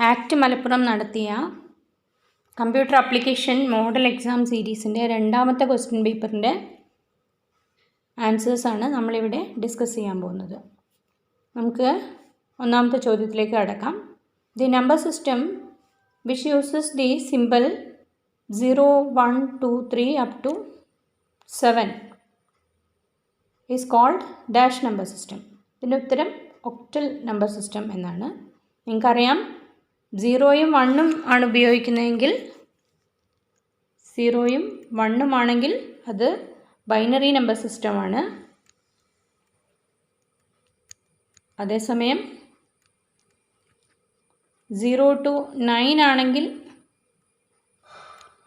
Act Malappuram നടത്തിയ computer application model exam സീരീസിൻ്റെ രണ്ടാമത്തെ question പേപ്പറിൻ്റെ ആൻസേഴ്സാണ് നമ്മളിവിടെ ഡിസ്കസ് ചെയ്യാൻ പോകുന്നത്. നമുക്ക് ഒന്നാമത്തെ ചോദ്യത്തിലേക്ക് കടക്കാം. The number system which uses the simple 0, 1, 2, 3 up to 7 is called dash number system. ഇതിൻ്റെ ഉത്തരം ഒക്ടൽ നമ്പർ സിസ്റ്റം എന്നാണ്. നിങ്ങൾക്കറിയാം 0യും 1ഉം ആണ് ഉപയോഗിക്കുന്നതെങ്കിൽ 0യും 1ഉം ആണെങ്കിൽ അത് ബൈനറി നമ്പർ സിസ്റ്റമാണ്. അതേസമയം 0 to 9 ആണെങ്കിൽ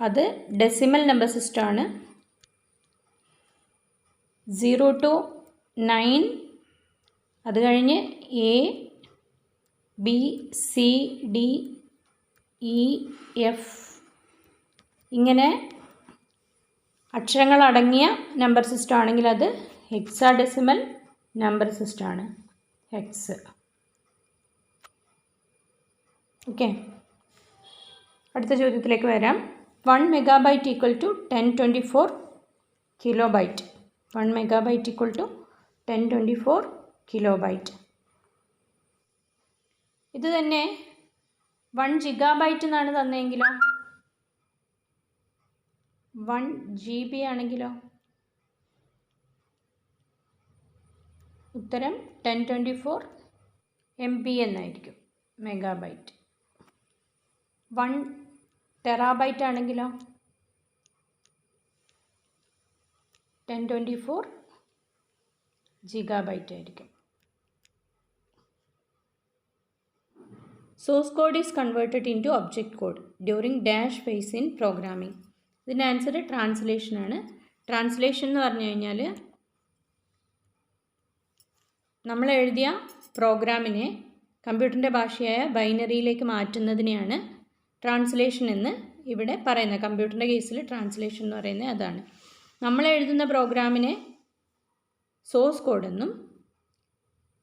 അത് ഡെസിമൽ നമ്പർ സിസ്റ്റമാണ്. 0 to 9 അത് കഴിഞ്ഞ് A, B, C, D, E, F ഇങ്ങനെ അക്ഷരങ്ങളടങ്ങിയ നമ്പർ സിസ്റ്റം ആണെങ്കിൽ അത് ഹെക്സാഡെസിമൽ നമ്പർ സിസ്റ്റമാണ്. ഹെക്സ്. ഓക്കെ, അടുത്ത ചോദ്യത്തിലേക്ക് വരാം. 1 megabyte equal to 1024 kilobyte. 1 megabyte equal to 1024 kilobyte. ഇത് തന്നെ 1 ജിഗാബൈറ്റ് എന്നാണ് തന്നെയെങ്കിലോ, 1 GB ആണെങ്കിലോ? ഉത്തരം 1024 MB എന്നായിരിക്കും, മെഗാബൈറ്റ്. 1 ടെറാബൈറ്റ് ആണെങ്കിലോ? 1024 ജിഗാബൈറ്റ് ആയിരിക്കും. Source code is converted into object code during dash phase in programming. ഇതിൻ്റെ ആൻസർ ട്രാൻസ്ലേഷനാണ്. ട്രാൻസ്ലേഷൻ എന്ന് പറഞ്ഞു കഴിഞ്ഞാൽ നമ്മൾ എഴുതിയ പ്രോഗ്രാമിനെ കമ്പ്യൂട്ടറിൻ്റെ ഭാഷയായ ബൈനറിയിലേക്ക് മാറ്റുന്നതിനെയാണ് ട്രാൻസ്ലേഷൻ എന്ന് ഇവിടെ പറയുന്നത്. കമ്പ്യൂട്ടറിൻ്റെ കേസിൽ ട്രാൻസ്ലേഷൻ എന്ന് പറയുന്നത് അതാണ്. നമ്മൾ എഴുതുന്ന പ്രോഗ്രാമിനെ സോഴ്സ് കോഡെന്നും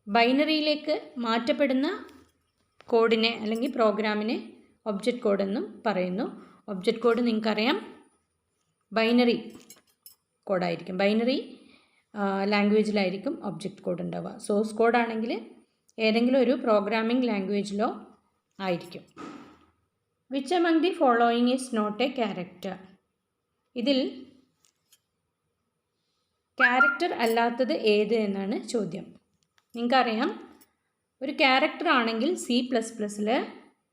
ബൈനറിയിലേക്ക് മാറ്റപ്പെടുന്ന കോഡിനെ അല്ലെങ്കിൽ പ്രോഗ്രാമിനെ ഒബ്ജക്റ്റ് കോഡെന്നും പറയുന്നു. ഒബ്ജക്റ്റ് കോഡ് നിങ്ങൾക്കറിയാം ബൈനറി കോഡായിരിക്കും. ബൈനറി ലാംഗ്വേജിലായിരിക്കും ഒബ്ജക്റ്റ് കോഡ് ഉണ്ടാവുക. സോഴ്സ് കോഡാണെങ്കിൽ ഏതെങ്കിലും ഒരു പ്രോഗ്രാമിംഗ് ലാംഗ്വേജിലോ ആയിരിക്കും. Which among the following is not a character. ഇതിൽ ക്യാരക്ടർ അല്ലാത്തത് ഏത് എന്നാണ് ചോദ്യം. നിങ്ങൾക്കറിയാം ഒരു ക്യാരക്ടർ ആണെങ്കിൽ C++ൽ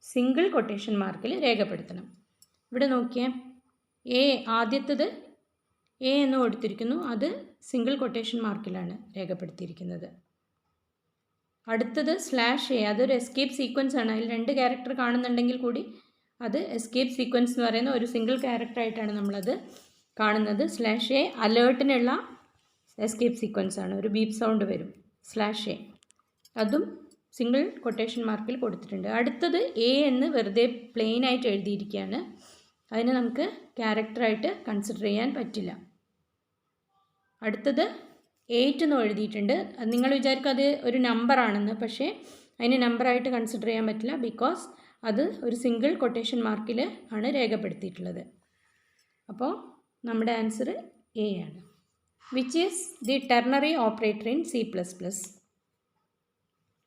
സിംഗിൾ കൊട്ടേഷൻ മാർക്കിൽ രേഖപ്പെടുത്തണം. ഇവിടെ നോക്കിയേ, ആദ്യത്തത് A എന്ന് കൊടുത്തിരിക്കുന്നു, അത് സിംഗിൾ കൊട്ടേഷൻ മാർക്കിലാണ് രേഖപ്പെടുത്തിയിരിക്കുന്നത്. അടുത്തത് /A, അതൊരു എസ്കേപ്പ് സീക്വൻസ് ആണ്. അതിൽ 2 ക്യാരക്ടർ കാണുന്നുണ്ടെങ്കിൽ കൂടി അത് എസ്കേപ്പ് സീക്വൻസ് എന്ന് പറയുന്ന ഒരു സിംഗിൾ ക്യാരക്ടറായിട്ടാണ് നമ്മളത് കാണുന്നത്. /A അലേർട്ടിനുള്ള എസ്കേപ്പ് സീക്വൻസ് ആണ്. ഒരു ബീപ്പ് സൗണ്ട് വരും /A, അതും സിംഗിൾ കൊട്ടേഷൻ മാർക്കിൽ കൊടുത്തിട്ടുണ്ട്. അടുത്തത് A എന്ന് വെറുതെ പ്ലെയിൻ ആയിട്ട് എഴുതിയിരിക്കുകയാണ്. അതിന് നമുക്ക് ക്യാരക്ടറായിട്ട് കൺസിഡർ ചെയ്യാൻ പറ്റില്ല. അടുത്തത് 8 എന്ന് എഴുതിയിട്ടുണ്ട്. നിങ്ങൾ വിചാരിക്കും അത് ഒരു നമ്പറാണെന്ന്, പക്ഷേ അതിന് നമ്പറായിട്ട് കൺസിഡർ ചെയ്യാൻ പറ്റില്ല. ബിക്കോസ് അത് ഒരു സിംഗിൾ കൊട്ടേഷൻ മാർക്കിൽ ആണ് രേഖപ്പെടുത്തിയിട്ടുള്ളത്. അപ്പോൾ നമ്മുടെ ആൻസർ A ആണ്. Which is the ternary operator in C++.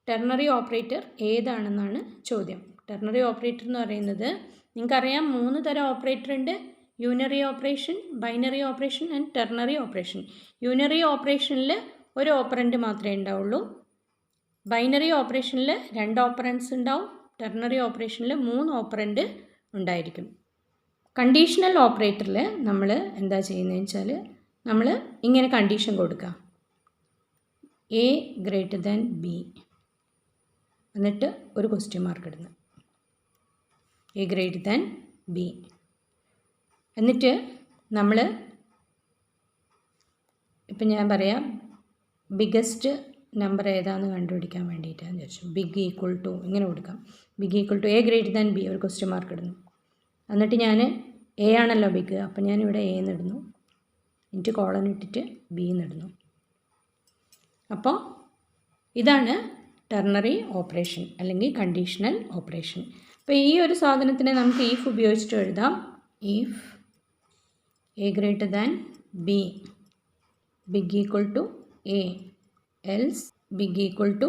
Ternary operator ഏതാണെന്നാണ് ചോദ്യം. ടെർണറി ഓപ്പറേറ്റർ എന്ന് പറയുന്നത് നിങ്ങൾക്കറിയാം 3 തരം ഓപ്പറേറ്റർ ഉണ്ട്. Unary operation, binary operation and ternary operation. Unary ഓപ്പറേഷനിൽ ഒരു ഓപ്പറൻറ്റ് മാത്രമേ ഉണ്ടാവുള്ളൂ. ബൈനറി ഓപ്പറേഷനിൽ 2 ഓപ്പറൻറ്റ്സ് ഉണ്ടാവും. ടെർണറി ഓപ്പറേഷനിൽ 3 ഓപ്പറൻറ്റ് ഉണ്ടായിരിക്കും. കണ്ടീഷണൽ ഓപ്പറേറ്ററിൽ നമ്മൾ എന്താ ചെയ്യുന്നതെന്ന് വെച്ചാൽ നമ്മൾ ഇങ്ങനെ കണ്ടീഷൻ കൊടുക്കുക, A > B, എന്നിട്ട് ഒരു ക്വസ്റ്റ്യൻ മാർക്ക് ഇടുന്നു, A > B. എന്നിട്ട് നമ്മൾ ഇപ്പം ഞാൻ പറയാം ബിഗ്ഗസ്റ്റ് നമ്പർ ഏതാണെന്ന് കണ്ടുപിടിക്കാൻ വേണ്ടിയിട്ടാണ് ചോദിച്ചു. ബിഗ് ഈക്വൽ ടു ഇങ്ങനെ കൊടുക്കാം. Big equal to A > B, ഒരു ക്വസ്റ്റ്യൻ മാർക്ക് ഇടുന്നു. എന്നിട്ട് ഞാൻ A ആണല്ലോ ബിഗ്, അപ്പം ഞാനിവിടെ A എന്നിടുന്നു, എന്നിട്ട് കോളൻ ഇട്ടിട്ട് B എന്നിടുന്നു. അപ്പോൾ ഇതാണ് ടെർണറി ഓപ്പറേഷൻ അല്ലെങ്കിൽ കണ്ടീഷണൽ ഓപ്പറേഷൻ. അപ്പോൾ ഈ ഒരു സാധനത്തിനെ നമുക്ക് if ഉപയോഗിച്ചിട്ട് എഴുതാം. if a greater than b, big equal to a, else big equal to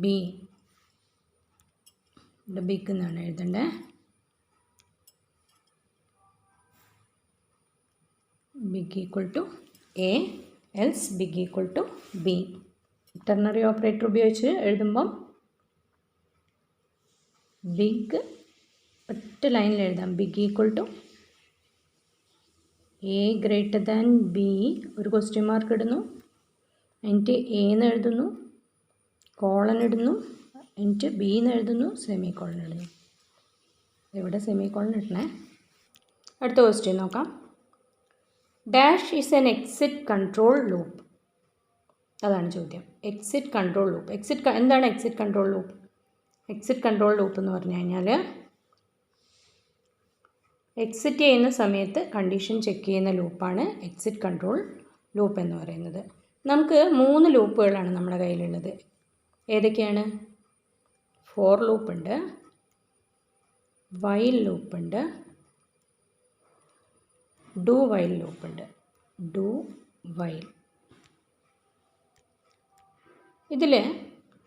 b. ഇവിടെ ബിഗ് എന്നാണ് എഴുതണ്ടേ. big equal to a, else big equal to b. Ternary operator ഉപയോഗിച്ച് എഴുതുമ്പം ബിഗ് ഒറ്റ ലൈനിൽ എഴുതാം. Big equal to a greater than b, ഒരു question mark ഇടുന്നു, എന്നിട്ട് എ എന്ന് എഴുതുന്നു, കോളൻ ഇടുന്നു, എന്നിട്ട് ബി എന്ന് എഴുതുന്നു, സെമി കോളൻ ഇടുന്നു. ഇവിടെ സെമി കോളൻ ഇടണേ. അടുത്ത ക്വസ്റ്റ്യൻ നോക്കാം. Dash is an exit control loop. അതാണ് ചോദ്യം. Exit control loop. എന്താണ് exit control loop? Exit control loop എന്ന് പറഞ്ഞു കഴിഞ്ഞാൽ എക്സിറ്റ് ചെയ്യുന്ന സമയത്ത് കണ്ടീഷൻ ചെക്ക് ചെയ്യുന്ന ലൂപ്പാണ് എക്സിറ്റ് കൺട്രോൾ ലൂപ്പ് എന്ന് പറയുന്നത്. നമുക്ക് 3 ലൂപ്പുകളാണ് നമ്മുടെ കയ്യിലുള്ളത്. ഏതൊക്കെയാണ്? ഫോർ ലൂപ്പുണ്ട്, വൈൽ ലൂപ്പുണ്ട്, ഡു വൈൽ ലൂപ്പുണ്ട്. Do while. ഇതിൽ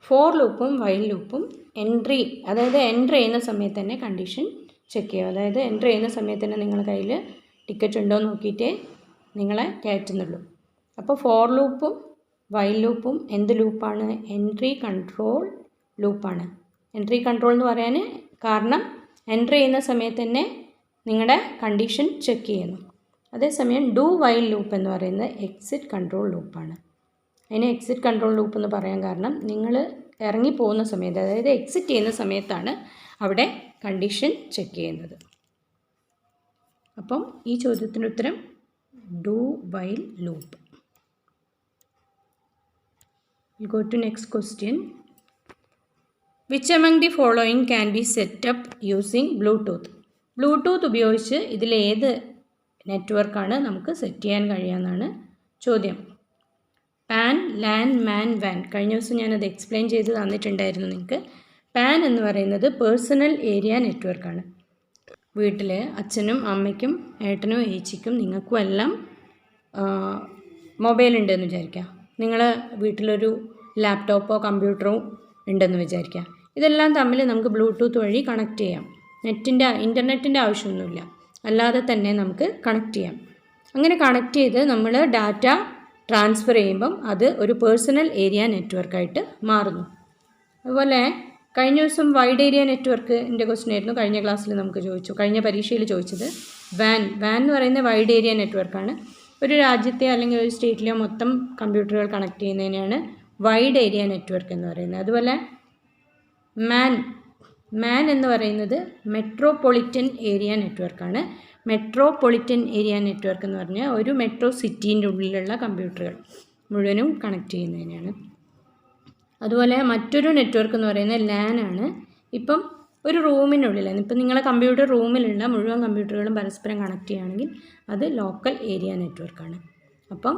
ഫോർ ലൂപ്പും വൈൽ ലൂപ്പും എൻട്രി, അതായത് എൻ്റർ ചെയ്യുന്ന സമയത്ത് തന്നെ കണ്ടീഷൻ ചെക്ക് ചെയ്യുക. അതായത് എൻ്റർ ചെയ്യുന്ന സമയത്ത് തന്നെ നിങ്ങളുടെ കയ്യിൽ ടിക്കറ്റ് ഉണ്ടോ എന്ന് നോക്കിയിട്ടേ നിങ്ങളെ കയറ്റുന്നുള്ളൂ. അപ്പോൾ ഫോർ ലൂപ്പും വൈൽ ലൂപ്പും എന്ത് ലൂപ്പാണ്? എൻട്രി കൺട്രോൾ ലൂപ്പാണ്. എൻട്രി കൺട്രോൾ എന്ന് പറയാൻ കാരണം എൻ്റർ ചെയ്യുന്ന സമയത്ത് തന്നെ നിങ്ങളുടെ കണ്ടീഷൻ ചെക്ക് ചെയ്യുന്നു. അതേസമയം ഡു വൈൽ ലൂപ്പ് എന്ന് പറയുന്നത് എക്സിറ്റ് കൺട്രോൾ ലൂപ്പാണ്. അതിനെ എക്സിറ്റ് കൺട്രോൾ ലൂപ്പ് എന്ന് പറയാൻ കാരണം നിങ്ങൾ ഇറങ്ങിപ്പോകുന്ന സമയത്ത്, അതായത് എക്സിറ്റ് ചെയ്യുന്ന സമയത്താണ് അവിടെ കണ്ടീഷൻ ചെക്ക് ചെയ്യുന്നത്. അപ്പം ഈ ചോദ്യത്തിൻ്റെ ഉത്തരം do while loop. We go to next question. Which among the following can be set up using Bluetooth? Bluetooth ഉപയോഗിച്ച് ഇതിലേത് നെറ്റ്വർക്കാണ് നമുക്ക് സെറ്റ് ചെയ്യാൻ കഴിയുമെന്നാണ് ചോദ്യം. പാൻ, ലാൻ, മാൻ, വാൻ. കഴിഞ്ഞ ദിവസം ഞാനത് എക്സ്പ്ലെയിൻ ചെയ്ത് തന്നിട്ടുണ്ടായിരുന്നു നിങ്ങൾക്ക്. പാൻ എന്ന് പറയുന്നത് പേഴ്സണൽ ഏരിയ നെറ്റ്വർക്കാണ്. വീട്ടിൽ അച്ഛനും അമ്മയ്ക്കും ഏട്ടനും ഏച്ചിക്കും നിങ്ങൾക്കും എല്ലാം മൊബൈൽ ഉണ്ടെന്ന് വിചാരിക്കുക. നിങ്ങൾ വീട്ടിലൊരു ലാപ്ടോപ്പോ കമ്പ്യൂട്ടറോ ഉണ്ടെന്ന് വിചാരിക്കുക. ഇതെല്ലാം തമ്മിൽ നമുക്ക് ബ്ലൂടൂത്ത് വഴി കണക്ട് ചെയ്യാം. ഇൻ്റർനെറ്റിൻ്റെ ആവശ്യമൊന്നുമില്ല, അല്ലാതെ തന്നെ നമുക്ക് കണക്ട് ചെയ്യാം. അങ്ങനെ കണക്ട് ചെയ്ത് നമ്മൾ ഡാറ്റ ട്രാൻസ്ഫർ ചെയ്യുമ്പം അത് ഒരു പേഴ്സണൽ ഏരിയ നെറ്റ്വർക്കായിട്ട് മാറുന്നു. അതുപോലെ കഴിഞ്ഞ ദിവസം വൈഡ് ഏരിയ നെറ്റ്വർക്കിൻ്റെ ക്വസ്റ്റ്യൻ ആയിരുന്നു കഴിഞ്ഞ ക്ലാസ്സിൽ നമുക്ക് ചോദിച്ചു, കഴിഞ്ഞ പരീക്ഷയിൽ ചോദിച്ചത്. വാൻ എന്ന് പറയുന്ന വൈഡ് ഏരിയ നെറ്റ്വർക്കാണ്. ഒരു രാജ്യത്തെ അല്ലെങ്കിൽ ഒരു സ്റ്റേറ്റിലെ മൊത്തം കമ്പ്യൂട്ടറുകൾ കണക്ട് ചെയ്യുന്നതിനാണ് വൈഡ് ഏരിയ നെറ്റ്വർക്ക് എന്ന് പറയുന്നത്. അതുപോലെ മാൻ എന്ന് പറയുന്നത് മെട്രോപൊളിറ്റൻ ഏരിയ നെറ്റ്വർക്കാണ്. മെട്രോപൊളിറ്റൻ ഏരിയ നെറ്റ്വർക്ക് എന്ന് പറഞ്ഞാൽ ഒരു മെട്രോ സിറ്റീൻ്റെ ഉള്ളിലുള്ള കമ്പ്യൂട്ടറുകൾ മുഴുവനും കണക്ട് ചെയ്യുന്നതിനാണ്. അതുപോലെ മറ്റൊരു നെറ്റ്വർക്ക് എന്ന് പറയുന്നത് ലാൻ ആണ്. ഇപ്പം ഒരു റൂമിനുള്ളിലാണ്, ഇപ്പം നിങ്ങളെ കമ്പ്യൂട്ടർ റൂമിലുള്ള മുഴുവൻ കമ്പ്യൂട്ടറുകളും പരസ്പരം കണക്ട് ചെയ്യുകയാണെങ്കിൽ അത് ലോക്കൽ ഏരിയ നെറ്റ്വർക്കാണ്. അപ്പം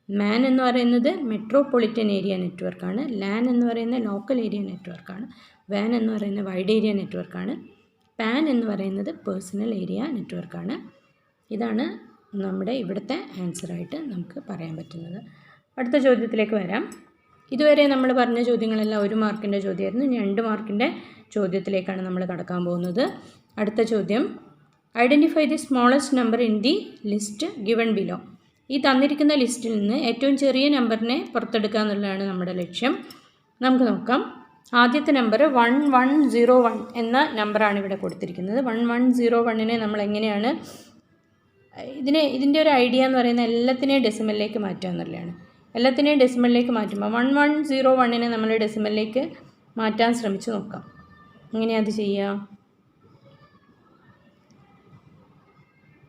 മാൻ എന്ന് പറയുന്നത് മെട്രോപൊളിറ്റൻ ഏരിയ നെറ്റ്വർക്കാണ്, ലാൻ എന്ന് പറയുന്നത് ലോക്കൽ ഏരിയ നെറ്റ്വർക്കാണ്, വാൻ എന്ന് പറയുന്നത് വൈഡ് ഏരിയ നെറ്റ്വർക്കാണ്, പാൻ എന്ന് പറയുന്നത് പേഴ്സണൽ ഏരിയ നെറ്റ്വർക്കാണ്. ഇതാണ് നമ്മുടെ ഇവിടുത്തെ ആൻസറായിട്ട് നമുക്ക് പറയാൻ പറ്റുന്നത്. അടുത്ത ചോദ്യത്തിലേക്ക് വരാം. ഇതുവരെ നമ്മൾ പറഞ്ഞ ചോദ്യങ്ങളെല്ലാം 1 മാർക്കിൻ്റെ ചോദ്യമായിരുന്നു. ഇനി 2 മാർക്കിൻ്റെ ചോദ്യത്തിലേക്കാണ് നമ്മൾ കടക്കാൻ പോകുന്നത്. അടുത്ത ചോദ്യം, identify the smallest number in the list given below. ഈ തന്നിരിക്കുന്ന ലിസ്റ്റിൽ നിന്ന് ഏറ്റവും ചെറിയ നമ്പറിനെ പുറത്തെടുക്കുക എന്നുള്ളതാണ് നമ്മുടെ ലക്ഷ്യം. നമുക്ക് നോക്കാം. ആദ്യത്തെ നമ്പർ 1101 എന്ന നമ്പറാണ് ഇവിടെ കൊടുത്തിരിക്കുന്നത്. 1101നെ നമ്മൾ എങ്ങനെയാണ് ഇതിൻ്റെ ഒരു ഐഡിയ എന്ന് പറയുന്നത് എല്ലാത്തിനെയും ഡെസിമലിലേക്ക് മാറ്റുക എന്നുള്ളതാണ്. എല്ലാത്തിനെയും ഡെസിമലിലേക്ക് മാറ്റുമ്പോൾ 1101നെ നമ്മൾ ഡെസിമലിലേക്ക് മാറ്റാൻ ശ്രമിച്ച് നോക്കാം. എങ്ങനെയാണ് അത് ചെയ്യുക?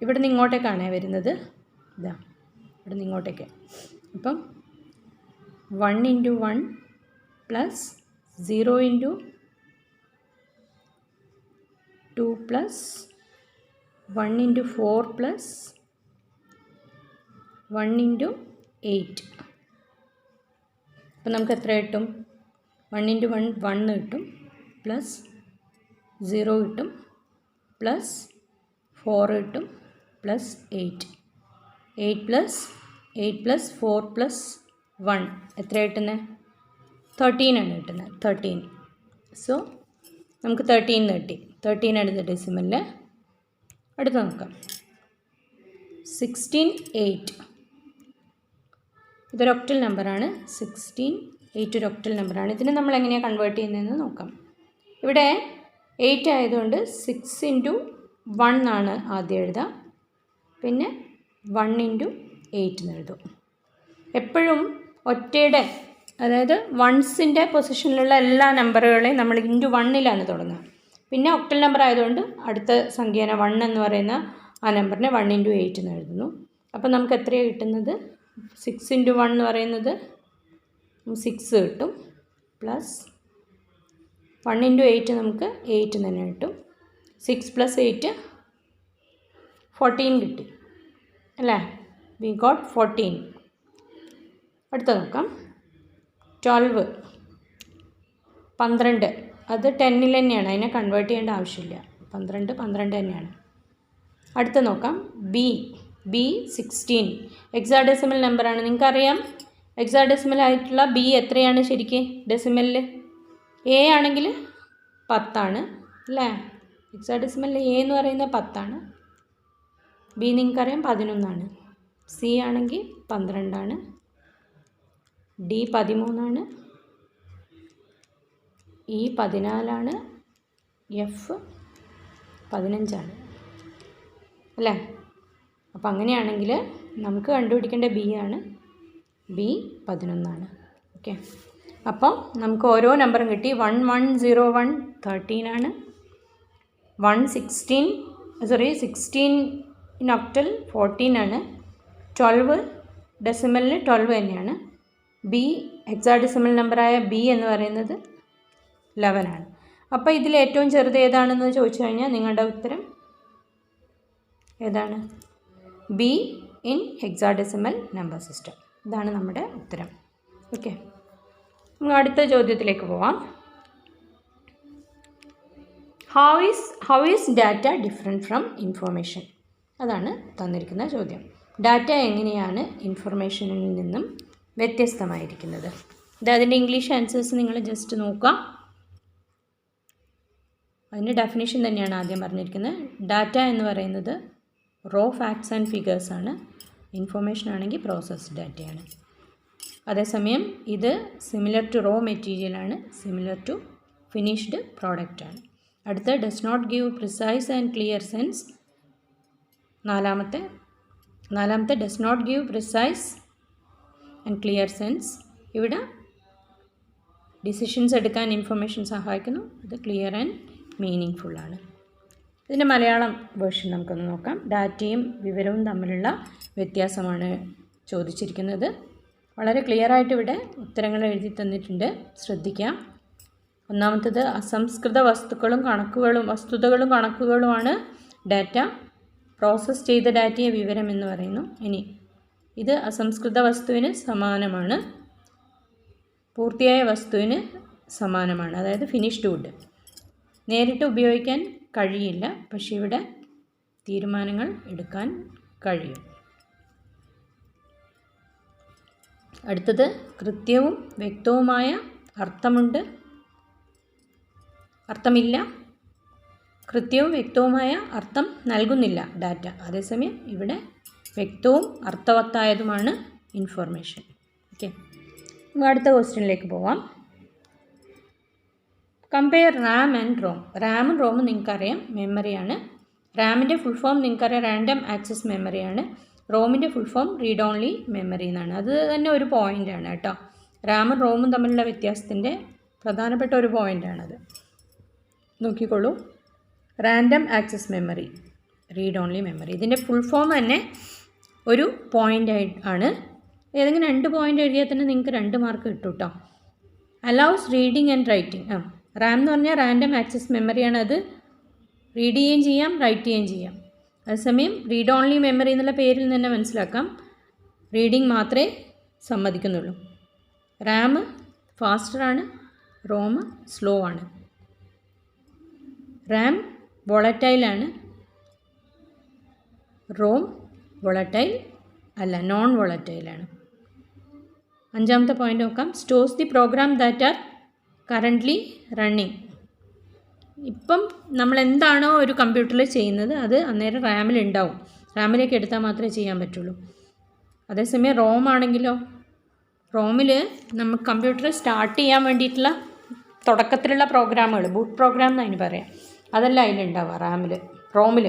ഇവിടെ നിന്ന് ഇങ്ങോട്ടേക്കാണ് വരുന്നത്. ഇതാ ഇവിടെ നിന്ന് ഇങ്ങോട്ടേക്ക്. അപ്പം 1 × 1 + 0 × 2 + 1 × 4 + 1 × 8. അപ്പം നമുക്ക് എത്ര കിട്ടും? 1 × 1 1 കിട്ടും, 0 കിട്ടും, പ്ലസ് 4 കിട്ടും, പ്ലസ് 8. 8 പ്ലസ് 4 പ്ലസ് 1 എത്ര കിട്ടുന്നത്? 13 ആണ് കിട്ടുന്നത്. 13. സോ നമുക്ക് 13 കിട്ടി. 13 അടുത്ത ഡെസിമലിൽ. അടുത്ത് നോക്കാം. 16/8. ഇതൊരു ഒക്ടൽ നമ്പറാണ്. 16/8 ഒരു ഒക്ടൽ നമ്പറാണ്. ഇതിനെ നമ്മൾ എങ്ങനെയാണ് കൺവേർട്ട് ചെയ്യുന്നതെന്ന് നോക്കാം. ഇവിടെ 8 ആയതുകൊണ്ട് 6 × 1 ആണ് ആദ്യം എഴുതാം. പിന്നെ 1 × 8 എന്ന് എഴുതും. എപ്പോഴും ഒറ്റയുടെ, അതായത് വൺസിൻ്റെ പൊസിഷനിലുള്ള എല്ലാ നമ്പറുകളെയും നമ്മൾ ഇൻറ്റു 1ലാണ് തുടങ്ങുക. പിന്നെ ഒക്ടൽ നമ്പർ ആയതുകൊണ്ട് അടുത്ത സംഖ്യേനെ 1 എന്ന് പറയുന്ന ആ നമ്പറിനെ 1 × 8 എന്ന് എഴുതുന്നു. അപ്പോൾ നമുക്ക് എത്രയാണ് കിട്ടുന്നത്? 6 × 1 എന്ന് പറയുന്നത് 6 കിട്ടും, പ്ലസ് 1 × 8 നമുക്ക് 8 തന്നെ കിട്ടും. 6 + 8 14 കിട്ടി അല്ലേ? We got 14. അടുത്ത നോക്കാം. 12, 12. അത് 10ൽ തന്നെയാണ്, അതിനെ കൺവേർട്ട് ചെയ്യേണ്ട ആവശ്യമില്ല. 12 തന്നെയാണ്. അടുത്ത നോക്കാം. ബി 16 എക്സാഡെസിമൽ നമ്പറാണ്. നിങ്ങൾക്കറിയാം എക്സാഡെസിമൽ ആയിട്ടുള്ള ബി എത്രയാണ് ശരിക്ക് ഡെസിമലിൽ? എ ആണെങ്കിൽ 10 ആണ് അല്ലേ? എക്സാഡെസിമലിൽ എ എന്ന് പറയുന്നത് 10 ആണ്. ബി നിങ്ങൾക്കറിയാം 11 ആണ്. സി ആണെങ്കിൽ 12 ആണ്. ഡി 13 ആണ്. ഇ 14 ആണ്. എഫ് 15 ആണ് അല്ലേ? അപ്പോൾ അങ്ങനെയാണെങ്കിൽ നമുക്ക് കണ്ടുപിടിക്കേണ്ട ബി ആണ്. ബി 11 ആണ്. ഓക്കെ, അപ്പോൾ നമുക്ക് ഓരോ നമ്പറും കിട്ടി. 1101 13 ആണ്. 16 ഇൻ ഒക്ടൽ 14 ആണ്. 12 ഡെസിമലിൽ 12 തന്നെയാണ്. ബി ഹെക്സാഡെസിമൽ നമ്പറായ ബി എന്ന് പറയുന്നത് 11 ആണ്. അപ്പോൾ ഇതിൽ ഏറ്റവും ചെറുത് ഏതാണെന്ന് ചോദിച്ചു കഴിഞ്ഞാൽ നിങ്ങളുടെ ഉത്തരം ഏതാണ്? Be in hexadecimal number system. ഇതാണ് നമ്മുടെ ഉത്തരം. ഓക്കെ, നമുക്ക് അടുത്ത ചോദ്യത്തിലേക്ക് പോവാം. How is data different from information? അതാണ് തന്നിരിക്കുന്ന ചോദ്യം. ഡാറ്റ എങ്ങനെയാണ് ഇൻഫർമേഷനിൽ നിന്നും വ്യത്യസ്തമായിരിക്കുന്നത്? അതിൻ്റെ ഇംഗ്ലീഷ് ആൻസേഴ്സ് നിങ്ങൾ ജസ്റ്റ് നോക്കുക. അതിൻ്റെ ഡെഫിനിഷൻ തന്നെയാണ് ആദ്യം പറഞ്ഞിരിക്കുന്നത്. ഡാറ്റ എന്ന് പറയുന്നത് റോ ഫാക്ട്സ് ആൻഡ് ഫിഗേഴ്സ് ആണ്. ഇൻഫർമേഷൻ ആണെങ്കിൽ പ്രോസസ്ഡ് ഡാറ്റയാണ്. അതേസമയം ഇത് സിമിലർ ടു റോ മെറ്റീരിയലാണ്, സിമിലർ ടു ഫിനിഷ്ഡ് പ്രോഡക്റ്റാണ്. അടുത്ത does not give precise and clear sense. നാലാമത്തെ does not give precise and clear sense. ഇവിടെ ഡിസിഷൻസ് എടുക്കാൻ ഇൻഫർമേഷൻ സഹായിക്കുന്നു. ഇത് ക്ലിയർ ആൻഡ് മീനിങ് ഫുള്ളാണ്. ഇതിൻ്റെ മലയാളം വേർഷൻ നമുക്കൊന്ന് നോക്കാം. ഡാറ്റയും വിവരവും തമ്മിലുള്ള വ്യത്യാസമാണ് ചോദിച്ചിരിക്കുന്നത്. വളരെ ക്ലിയറായിട്ട് ഇവിടെ ഉത്തരങ്ങൾ എഴുതി തന്നിട്ടുണ്ട്, ശ്രദ്ധിക്കാം. ഒന്നാമത്തത് അസംസ്കൃത വസ്തുതകളും കണക്കുകളുമാണ് ഡാറ്റ. പ്രോസസ്സ് ചെയ്ത ഡാറ്റയെ വിവരം എന്ന് പറയുന്നു. ഇനി ഇത് അസംസ്കൃത വസ്തുവിന് സമാനമാണ്, പൂർത്തിയായ വസ്തുവിന് സമാനമാണ്, അതായത് ഫിനിഷ്ഡ് ഗുഡ്. നേരിട്ട് ഉപയോഗിക്കാൻ കഴിയില്ല, പക്ഷേ ഇവിടെ തീരുമാനങ്ങൾ എടുക്കാൻ കഴിയും. അടുത്തത് കൃത്യവും വ്യക്തവുമായ അർത്ഥമില്ല, കൃത്യവും വ്യക്തവുമായ അർത്ഥം നൽകുന്നില്ല ഡാറ്റ. അതേസമയം ഇവിടെ വ്യക്തവും അർത്ഥവത്തായതുമാണ് ഇൻഫർമേഷൻ. ഓക്കെ, നമുക്ക് അടുത്ത ക്വസ്റ്റ്യനിലേക്ക് പോവാം. Compare RAM and ROM. റാമും റോമും നിങ്ങൾക്കറിയാം മെമ്മറിയാണ്. റാമിൻ്റെ ഫുൾ ഫോം നിങ്ങൾക്കറിയാം റാൻഡം ആക്സസ് മെമ്മറിയാണ്. റോമിൻ്റെ full form read only memory എന്നാണ്. അത് തന്നെ ഒരു പോയിൻ്റാണ് കേട്ടോ. റാമും റോമും തമ്മിലുള്ള വ്യത്യാസത്തിൻ്റെ പ്രധാനപ്പെട്ട ഒരു പോയിൻ്റാണത്. നോക്കിക്കോളൂ. Random access memory, read only memory. ഇതിൻ്റെ ഫുൾ ഫോം തന്നെ ഒരു പോയിൻ്റ് ആണ്. ഏതെങ്കിലും 2 പോയിൻ്റ് എഴുതിയാൽ തന്നെ നിങ്ങൾക്ക് 2 മാർക്ക് കിട്ടും കേട്ടോ. Allows reading and writing. Ram എന്ന് പറഞ്ഞാൽ റാൻഡം ആക്സസ് മെമ്മറിയാണ്. അത് റീഡ് ചെയ്യുകയും ചെയ്യാം, റൈറ്റ് ചെയ്യുകയും ചെയ്യാം. അതേസമയം റീഡ് ഓൺലി മെമ്മറി എന്നുള്ള പേരിൽ തന്നെ മനസ്സിലാക്കാം, റീഡിങ് മാത്രമേ സമ്മതിക്കുന്നുള്ളൂ. റാം ഫാസ്റ്ററാണ്, റോം സ്ലോ ആണ്. റാം വോളറ്റൈലാണ്, റോം വോളറ്റൈൽ അല്ല, നോൺ വോളറ്റൈലാണ്. അഞ്ചാമത്തെ പോയിൻ്റ് നോക്കാം. Stores the program that are currently running. ഇപ്പം നമ്മൾ എന്താണോ ഒരു കമ്പ്യൂട്ടറിൽ ചെയ്യുന്നത് അത് അന്നേരം റാമിലുണ്ടാവും. റാമിലേക്ക് എടുത്താൽ മാത്രമേ ചെയ്യാൻ പറ്റുള്ളൂ. അതേസമയം റോം ആണെങ്കിലോ, റോമിൽ നമുക്ക് കമ്പ്യൂട്ടർ സ്റ്റാർട്ട് ചെയ്യാൻ വേണ്ടിയിട്ടുള്ള തുടക്കത്തിലുള്ള പ്രോഗ്രാമുകൾ, ബൂട്ട് പ്രോഗ്രാം എന്ന് അതിന് പറയാം, അതല്ല അതിലുണ്ടാവുക റോമിൽ.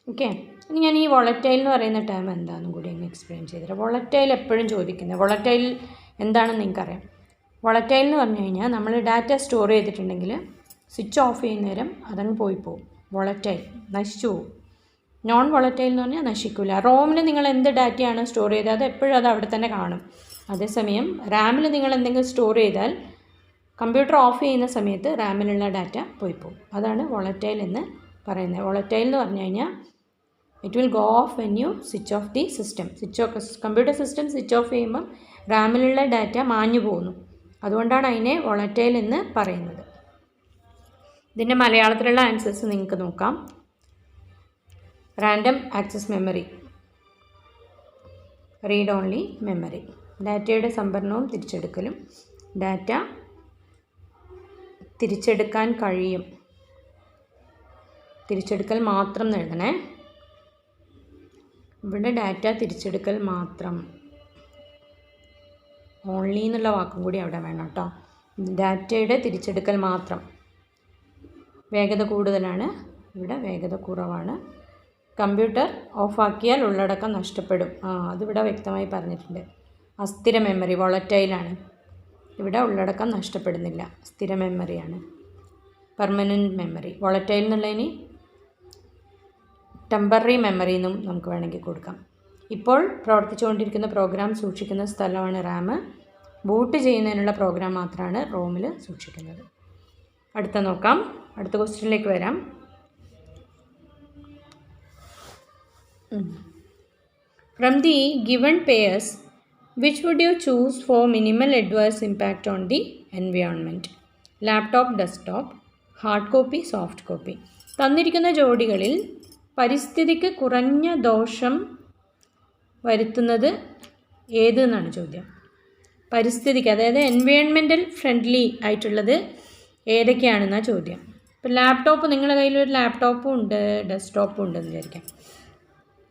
ഓക്കെ, ഇനി ഞാൻ ഈ വോളറ്റൈൽ എന്ന് പറയുന്ന ടേം എന്താണെന്നും കൂടി അങ്ങ് എക്സ്പ്ലെയിൻ ചെയ്തുതരാം. വോളറ്റൈൽ എപ്പോഴും ചോദിക്കുന്നത്, വോളറ്റൈൽ എന്താണെന്ന് നിങ്ങൾക്കറിയാം. വോളറ്റൈൽ എന്ന് പറഞ്ഞു കഴിഞ്ഞാൽ നമ്മൾ ഡാറ്റ സ്റ്റോർ ചെയ്തിട്ടുണ്ടെങ്കിൽ സ്വിച്ച് ഓഫ് ചെയ്യുന്ന നേരം അതങ്ങ് പോവും. വോളറ്റൈൽ നശിച്ചു പോവും. നോൺ വോളറ്റൈൽ എന്ന് പറഞ്ഞാൽ നശിക്കില്ല. റോമിൽ നിങ്ങൾ എന്ത് ഡാറ്റയാണ് സ്റ്റോർ ചെയ്തത് അത് എപ്പോഴും അത് അവിടെ തന്നെ കാണും. അതേസമയം റാമിൽ നിങ്ങൾ എന്തെങ്കിലും സ്റ്റോർ ചെയ്താൽ കമ്പ്യൂട്ടർ ഓഫ് ചെയ്യുന്ന സമയത്ത് റാമിലുള്ള ഡാറ്റ പോവും. അതാണ് വോളറ്റൈൽ എന്ന് പറയുന്നത്. വോളറ്റൈൽ എന്ന് പറഞ്ഞു കഴിഞ്ഞാൽ it will go of when you switch off the system. Computer system switch off ചെയ്യുമ്പം റാമിലുള്ള ഡാറ്റ മാഞ്ഞു പോകുന്നു. അതുകൊണ്ടാണ് അതിനെ വോളറ്റൈൽ എന്ന് പറയുന്നത്. ഇതിൻ്റെ മലയാളത്തിലുള്ള ആൻസേഴ്സ് നിങ്ങൾക്ക് നോക്കാം. Random access memory, read only memory, ഡാറ്റയുടെ സംഭരണവും തിരിച്ചെടുക്കലും, ഡാറ്റ തിരിച്ചെടുക്കാൻ കഴിയും, തിരിച്ചെടുക്കൽ മാത്രം എന്ന് എഴുതണേ. ഇവിടെ ഡാറ്റ തിരിച്ചെടുക്കൽ മാത്രം, ഓൺലി എന്നുള്ള വാക്കും കൂടി അവിടെ വേണം കേട്ടോ. ഡാറ്റയുടെ തിരിച്ചെടുക്കൽ മാത്രം. വേഗത കൂടുതലാണ്, ഇവിടെ വേഗത കുറവാണ്. കമ്പ്യൂട്ടർ ഓഫാക്കിയാൽ ഉള്ളടക്കം നഷ്ടപ്പെടും. അതിവിടെ വ്യക്തമായി പറഞ്ഞിട്ടുണ്ട്. അസ്ഥിര മെമ്മറി വോളറ്റൈലാണ്, ഇവിടെ ഉള്ളടക്കം നഷ്ടപ്പെടുന്നില്ല, സ്ഥിര മെമ്മറിയാണ്. പെർമനൻറ്റ് മെമ്മറി, വോളറ്റൈൽ എന്നുള്ളതിന് ടെമ്പററി മെമ്മറി എന്നും നമുക്ക് വേണമെങ്കിൽ കൊടുക്കാം. ഇപ്പോൾ പ്രവർത്തിച്ചുകൊണ്ടിരിക്കുന്ന പ്രോഗ്രാം സൂക്ഷിക്കുന്ന സ്ഥലമാണ് റാം. ബൂട്ട് ചെയ്യുന്നതിനുള്ള പ്രോഗ്രാം മാത്രമാണ് റോമിൽ സൂക്ഷിക്കുന്നത്. അടുത്ത നോക്കാം, അടുത്ത ക്വസ്റ്റ്യനിലേക്ക് വരാം. From the given pairs, which would you choose for minimal adverse impact on the environment? Laptop, desktop, hard copy, soft copy. തന്നിരിക്കുന്ന ജോഡികളിൽ പരിസ്ഥിതിക്ക് കുറഞ്ഞ ദോഷം വരുത്തുന്നത് ഏത് എന്നാണ് ചോദ്യം. പരിസ്ഥിതിക്ക്, അതായത് എൻവയോൺമെൻറ്റൽ ഫ്രണ്ട്ലി ആയിട്ടുള്ളത് ഏതൊക്കെയാണെന്നാണ് ചോദ്യം. ഇപ്പോൾ ലാപ്ടോപ്പ്, നിങ്ങളുടെ കയ്യിലൊരു ലാപ്ടോപ്പും ഉണ്ട്, ഡെസ്ക്ടോപ്പും ഉണ്ടെന്ന് വിചാരിക്കാം.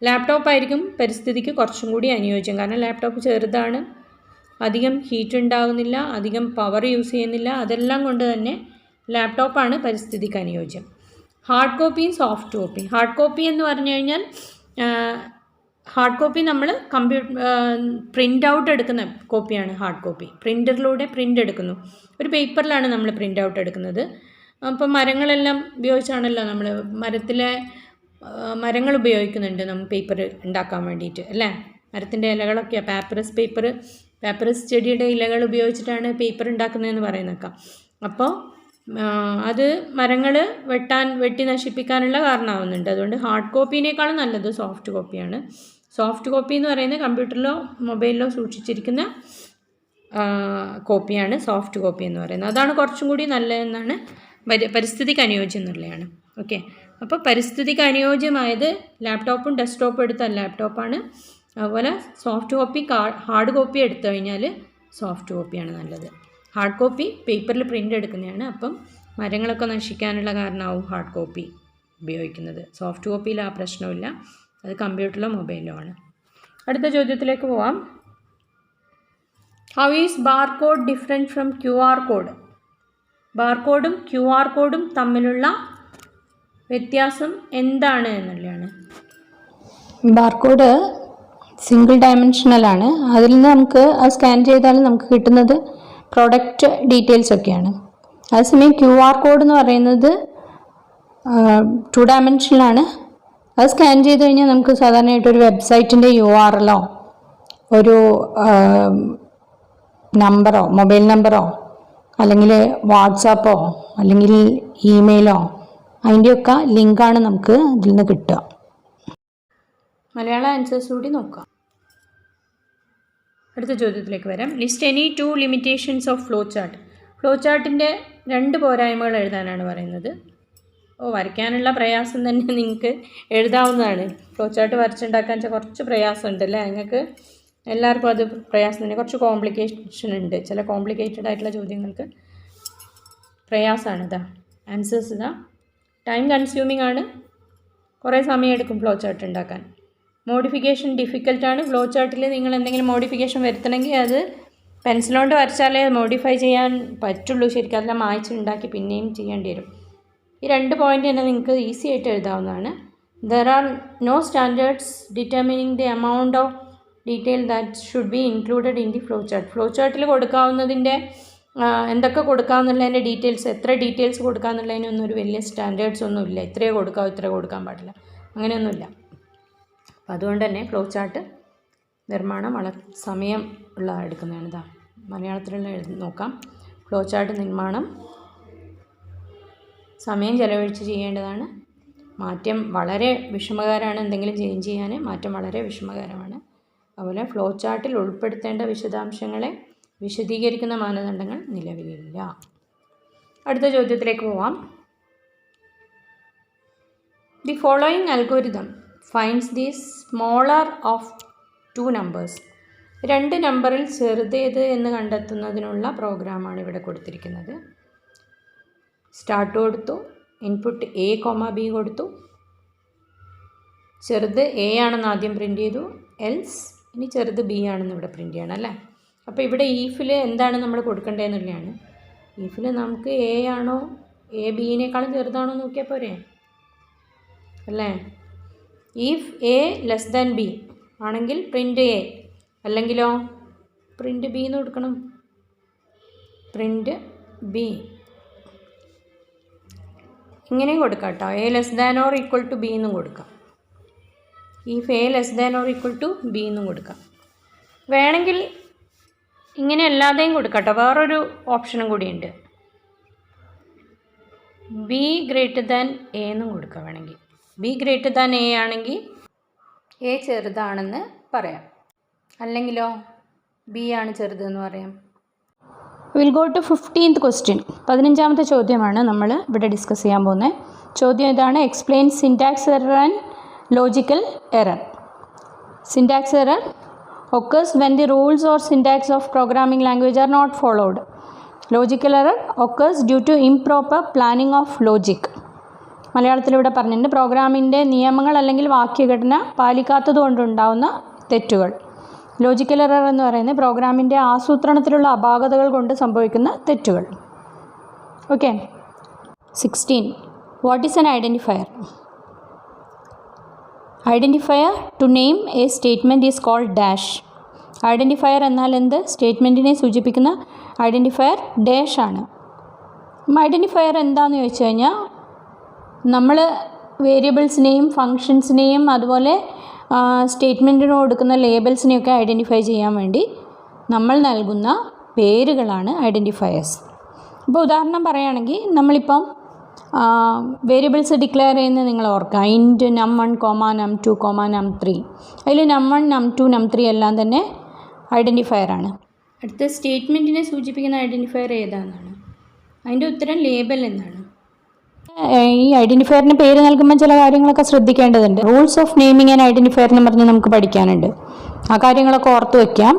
ലാപ്ടോപ്പായിരിക്കും പരിസ്ഥിതിക്ക് കുറച്ചും കൂടി അനുയോജ്യം. കാരണം ലാപ്ടോപ്പ് ചെറുതാണ്, അധികം ഹീറ്റ് ഉണ്ടാകുന്നില്ല, അധികം പവർ യൂസ് ചെയ്യുന്നില്ല. അതെല്ലാം കൊണ്ട് തന്നെ ലാപ്ടോപ്പാണ് പരിസ്ഥിതിക്ക് അനുയോജ്യം. ഹാർഡ് കോപ്പിയും സോഫ്റ്റ് കോപ്പി. ഹാർഡ് കോപ്പി എന്ന് പറഞ്ഞു കഴിഞ്ഞാൽ ഹാർഡ് കോപ്പി നമ്മൾ പ്രിൻ്റ് ഔട്ട് എടുക്കുന്ന കോപ്പിയാണ് ഹാർഡ് കോപ്പി. പ്രിൻ്ററിലൂടെ പ്രിൻ്റ് എടുക്കുന്നു. ഒരു പേപ്പറിലാണ് നമ്മൾ പ്രിൻ്റ് ഔട്ട് എടുക്കുന്നത്. അപ്പോൾ മരങ്ങളെല്ലാം ഉപയോഗിച്ചാണല്ലോ നമ്മൾ മരങ്ങൾ ഉപയോഗിക്കുന്നുണ്ട് നമ്മൾ പേപ്പർ ഉണ്ടാക്കാൻ വേണ്ടിയിട്ട്, അല്ലേ? മരത്തിൻ്റെ ഇലകളൊക്കെയാണ് പാപ്പറസ് ചെടിയുടെ ഇലകൾ ഉപയോഗിച്ചിട്ടാണ് പേപ്പർ ഉണ്ടാക്കുന്നതെന്ന് പറയുന്നേക്കാം. അപ്പോൾ അത് മരങ്ങൾ വെട്ടി നശിപ്പിക്കാനുള്ള കാരണമാവുന്നുണ്ട്. അതുകൊണ്ട് ഹാർഡ് കോപ്പീനേക്കാളും നല്ലത് സോഫ്റ്റ് കോപ്പിയാണ്. സോഫ്റ്റ് കോപ്പി എന്ന് പറയുന്നത് കമ്പ്യൂട്ടറിലോ മൊബൈലിലോ സൂക്ഷിച്ചിരിക്കുന്ന കോപ്പിയാണ് സോഫ്റ്റ് കോപ്പി എന്ന് പറയുന്നത്. അതാണ് കുറച്ചും കൂടി നല്ലതെന്നാണ്, പരിസ്ഥിതിക്ക് അനുയോജ്യം എന്നുള്ളതാണ്. ഓക്കെ, അപ്പോൾ പരിസ്ഥിതിക്ക് അനുയോജ്യമായത് ലാപ്ടോപ്പും ഡെസ്ക്ടോപ്പും എടുത്താൽ ലാപ്ടോപ്പാണ്. അതുപോലെ സോഫ്റ്റ് കോപ്പി, ഹാർഡ് കോപ്പി എടുത്തു കഴിഞ്ഞാൽ സോഫ്റ്റ് കോപ്പിയാണ് നല്ലത്. ഹാർഡ് കോപ്പി പേപ്പറിൽ പ്രിൻ്റ് എടുക്കുന്നതാണ്. അപ്പം മരങ്ങളൊക്കെ നശിക്കാനുള്ള കാരണമാവും ഹാർഡ് കോപ്പി ഉപയോഗിക്കുന്നത്. സോഫ്റ്റ് കോപ്പിയിൽ ആ പ്രശ്നമില്ല, അത് കമ്പ്യൂട്ടറിലോ മൊബൈലിലോ ആണ്. അടുത്ത ചോദ്യത്തിലേക്ക് പോവാം. How is barcode different from QR code? ബാർകോഡും QR കോഡും തമ്മിലുള്ള വ്യത്യാസം എന്താണ് എന്നുള്ളതാണ്. ബാർകോഡ് സിംഗിൾ ഡയമെൻഷനലാണ്. അതിൽ നിന്ന് നമുക്ക് അത് സ്കാൻ ചെയ്താൽ നമുക്ക് കിട്ടുന്നത് പ്രോഡക്റ്റ് ഡീറ്റെയിൽസ് ഒക്കെയാണ്. അതേസമയം QR കോഡ് എന്ന് പറയുന്നത് 2 ഡയമെൻഷനിലാണ്. അത് സ്കാൻ ചെയ്ത് കഴിഞ്ഞാൽ നമുക്ക് സാധാരണയായിട്ടൊരു വെബ്സൈറ്റിൻ്റെ URL ഒരു നമ്പറോ മൊബൈൽ നമ്പറോ അല്ലെങ്കിൽ വാട്സാപ്പോ അല്ലെങ്കിൽ ഇമെയിലോ അതിൻ്റെയൊക്കെ ലിങ്കാണ് നമുക്ക് ഇതിൽ നിന്ന് കിട്ടുക. മലയാള ആൻസേഴ്സ് കൂടി നോക്കാം. അടുത്ത ചോദ്യത്തിലേക്ക് വരാം. List any 2 limitations of flow chart. Flow ചാർട്ടിൻ്റെ 2 പോരായ്മകൾ എഴുതാനാണ് പറയുന്നത്. വരയ്ക്കാനുള്ള പ്രയാസം തന്നെ നിങ്ങൾക്ക് എഴുതാവുന്നതാണ്. ഫ്ലോ ചാർട്ട് വരച്ചുണ്ടാക്കാൻ വെച്ചാൽ കുറച്ച് പ്രയാസമുണ്ട് അല്ലേ? നിങ്ങൾക്ക് എല്ലാവർക്കും അത് പ്രയാസം തന്നെ. കുറച്ച് കോംപ്ലിക്കേഷൻ ഉണ്ട്. ചില കോംപ്ലിക്കേറ്റഡ് ആയിട്ടുള്ള ചോദ്യങ്ങൾക്ക് പ്രയാസമാണ്. ഇതാ ആൻസേഴ്സ് ഇതാ. ടൈം കൺസ്യൂമിംഗ് ആണ്, കുറേ സമയം എടുക്കും ഫ്ലോ ചാർട്ട് ഉണ്ടാക്കാൻ. മോഡിഫിക്കേഷൻ ഡിഫിക്കൽട്ടാണ്. ഫ്ലോ ചാർട്ടിൽ നിങ്ങൾ എന്തെങ്കിലും മോഡിഫിക്കേഷൻ വരുത്തണമെങ്കിൽ അത് പെൻസിൽ കൊണ്ട് വരച്ചാലേ മോഡിഫൈ ചെയ്യാൻ പറ്റുള്ളൂ. ശരിക്കും അതെല്ലാം മായ്ച്ചുണ്ടാക്കി പിന്നെയും ചെയ്യേണ്ടി വരും. ഈ 2 പോയിൻ്റ് തന്നെ നിങ്ങൾക്ക് ഈസി ആയിട്ട് എഴുതാവുന്നതാണ്. There are no standards determining the amount of detail that should be included in the flow chart. Flow ചാർട്ടിൽ കൊടുക്കാവുന്നതിൻ്റെ എന്തൊക്കെ കൊടുക്കാമെന്നുള്ളതിൻ്റെ ഡീറ്റെയിൽസ്, എത്ര ഡീറ്റെയിൽസ് കൊടുക്കാമെന്നുള്ളതിനൊന്നും ഒരു വലിയ സ്റ്റാൻഡേർഡ്സ് ഒന്നുമില്ല. ഇത്രയേ കൊടുക്കാവൂ, ഇത്രയേ കൊടുക്കാൻ പാടില്ല, അങ്ങനെയൊന്നുമില്ല. അപ്പോൾ അതുകൊണ്ട് തന്നെ ഫ്ലോ ചാർട്ട് നിർമ്മാണം വളരെ സമയം ഉള്ള എടുക്കുന്നതാണ്. ഇതാ മലയാളത്തിലുള്ള നോക്കാം. ഫ്ലോ ചാർട്ട് നിർമ്മാണം സമയം ചെലവഴിച്ച് ചെയ്യേണ്ടതാണ്. മാറ്റം വളരെ വിഷമകരമാണ്. എന്തെങ്കിലും ചേഞ്ച് ചെയ്യാൻ മാറ്റം വളരെ വിഷമകരമാണ്. അതുപോലെ ഫ്ലോ ചാർട്ടിൽ ഉൾപ്പെടുത്തേണ്ട വിശദാംശങ്ങളെ വിശദീകരിക്കുന്ന മാനദണ്ഡങ്ങൾ നിലവിലില്ല. അടുത്ത ചോദ്യത്തിലേക്ക് പോവാം. The following algorithm finds the smaller of 2 numbers. 2 നമ്പറിൽ ചെറുതേത് എന്ന് കണ്ടെത്തുന്നതിനുള്ള പ്രോഗ്രാമാണ് ഇവിടെ കൊടുത്തിരിക്കുന്നത്. സ്റ്റാർട്ട് കൊടുത്തു, ഇൻപുട്ട് A, B കൊടുത്തു. ചെറുത് A ആണെന്ന് ആദ്യം പ്രിൻ്റ് ചെയ്തു, എൽസ് ഇനി ചെറുത് B ആണെന്ന് ഇവിടെ പ്രിൻ്റ് ചെയ്യണം അല്ലേ? അപ്പോൾ ഇവിടെ ഈഫിൽ എന്താണ് നമ്മൾ കൊടുക്കേണ്ടതെന്നുള്ളതാണ്. ഈഫിൽ നമുക്ക് A ആണോ A Bനേക്കാളും ചെറുതാണോ നോക്കിയാൽ പോരെ അല്ലേ? If A less than B ആണെങ്കിൽ പ്രിൻ്റ് A, അല്ലെങ്കിലോ പ്രിൻ്റ് B എന്ന് കൊടുക്കണം. പ്രിൻ്റ് B ഇങ്ങനെയും കൊടുക്കാം കേട്ടോ. A less than or equal to B എന്നും കൊടുക്കാം. If A less than or equal to B എന്നും കൊടുക്കാം. വേണമെങ്കിൽ ഇങ്ങനെ അല്ലാതെയും കൊടുക്കാം കേട്ടോ. വേറൊരു ഓപ്ഷനും കൂടിയുണ്ട്. B ഗ്രേറ്റർ ദാൻ A എന്നും കൊടുക്കാം വേണമെങ്കിൽ. B ഗ്രേറ്റർ ദാൻ A ആണെങ്കിൽ A ചെറുതാണെന്ന് പറയാം, അല്ലെങ്കിലോ B ആണ് ചെറുതെന്ന് പറയാം. Will go to 15th question. 15ാമത്തെ ചോദ്യമാണ് നമ്മൾ ഇവിടെ ഡിസ്കസ് ചെയ്യാൻ പോകുന്നത്. ചോദ്യം ഇതാണ്: explain syntax error and logical error. Syntax error occurs when the rules or syntax of programming language are not followed. Logical error occurs due to improper planning of logic. മലയാളത്തിൽ ഇവിടെ പറഞ്ഞിട്ടുണ്ട്, പ്രോഗ്രാമിൻ്റെ നിയമങ്ങൾ അല്ലെങ്കിൽ വാക്യഘടന പാലിക്കാത്തത് കൊണ്ടുണ്ടാകുന്ന തെറ്റുകൾ. ലോജിക്കൽ എറർ എന്ന് പറയുന്നത് പ്രോഗ്രാമിൻ്റെ ആസൂത്രണത്തിലുള്ള അപാകതകൾ കൊണ്ട് സംഭവിക്കുന്ന തെറ്റുകൾ. Okay. 16. What is an identifier? Identifier to name a statement is called dash. Identifier എന്നാൽ എന്ത്? സ്റ്റേറ്റ്മെൻറ്റിനെ സൂചിപ്പിക്കുന്ന ഐഡൻറ്റിഫയർ ഡാഷ് ആണ്. ഐഡൻറ്റിഫയർ എന്താണെന്ന് ചോദിച്ചു കഴിഞ്ഞാൽ നമ്മൾ വേരിയബിൾസിനെയും ഫങ്ഷൻസിനെയും അതുപോലെ സ്റ്റേറ്റ്മെൻറ്റിന് കൊടുക്കുന്ന ലേബൽസിനെയൊക്കെ ഐഡൻറ്റിഫൈ ചെയ്യാൻ വേണ്ടി നമ്മൾ നൽകുന്ന പേരുകളാണ് ഐഡൻറ്റിഫയേഴ്സ്. ഇപ്പോൾ ഉദാഹരണം പറയുകയാണെങ്കിൽ നമ്മളിപ്പം വേരിയബിൾസ് ഡിക്ലെയർ ചെയ്യുന്നത് നിങ്ങൾ ഓർക്കുക. ഇൻറ്റ് num1, num2, num3. അതിൽ num1, num2, num3 എല്ലാം തന്നെ ഐഡൻറ്റിഫയറാണ്. അടുത്ത സ്റ്റേറ്റ്മെൻറ്റിനെ സൂചിപ്പിക്കുന്ന ഐഡൻറ്റിഫയർ ഏതാണെന്നാണ്. അതിൻ്റെ ഉത്തരം ലേബൽ എന്നാണ്. ഈ ഐഡൻറ്റിഫയറിന് പേര് നൽകുമ്പോൾ ചില കാര്യങ്ങളൊക്കെ ശ്രദ്ധിക്കേണ്ടതുണ്ട്. Rules of naming and identifier എന്ന് പറഞ്ഞ് നമുക്ക് പഠിക്കാനുണ്ട്. ആ കാര്യങ്ങളൊക്കെ ഓർത്ത് വയ്ക്കാം.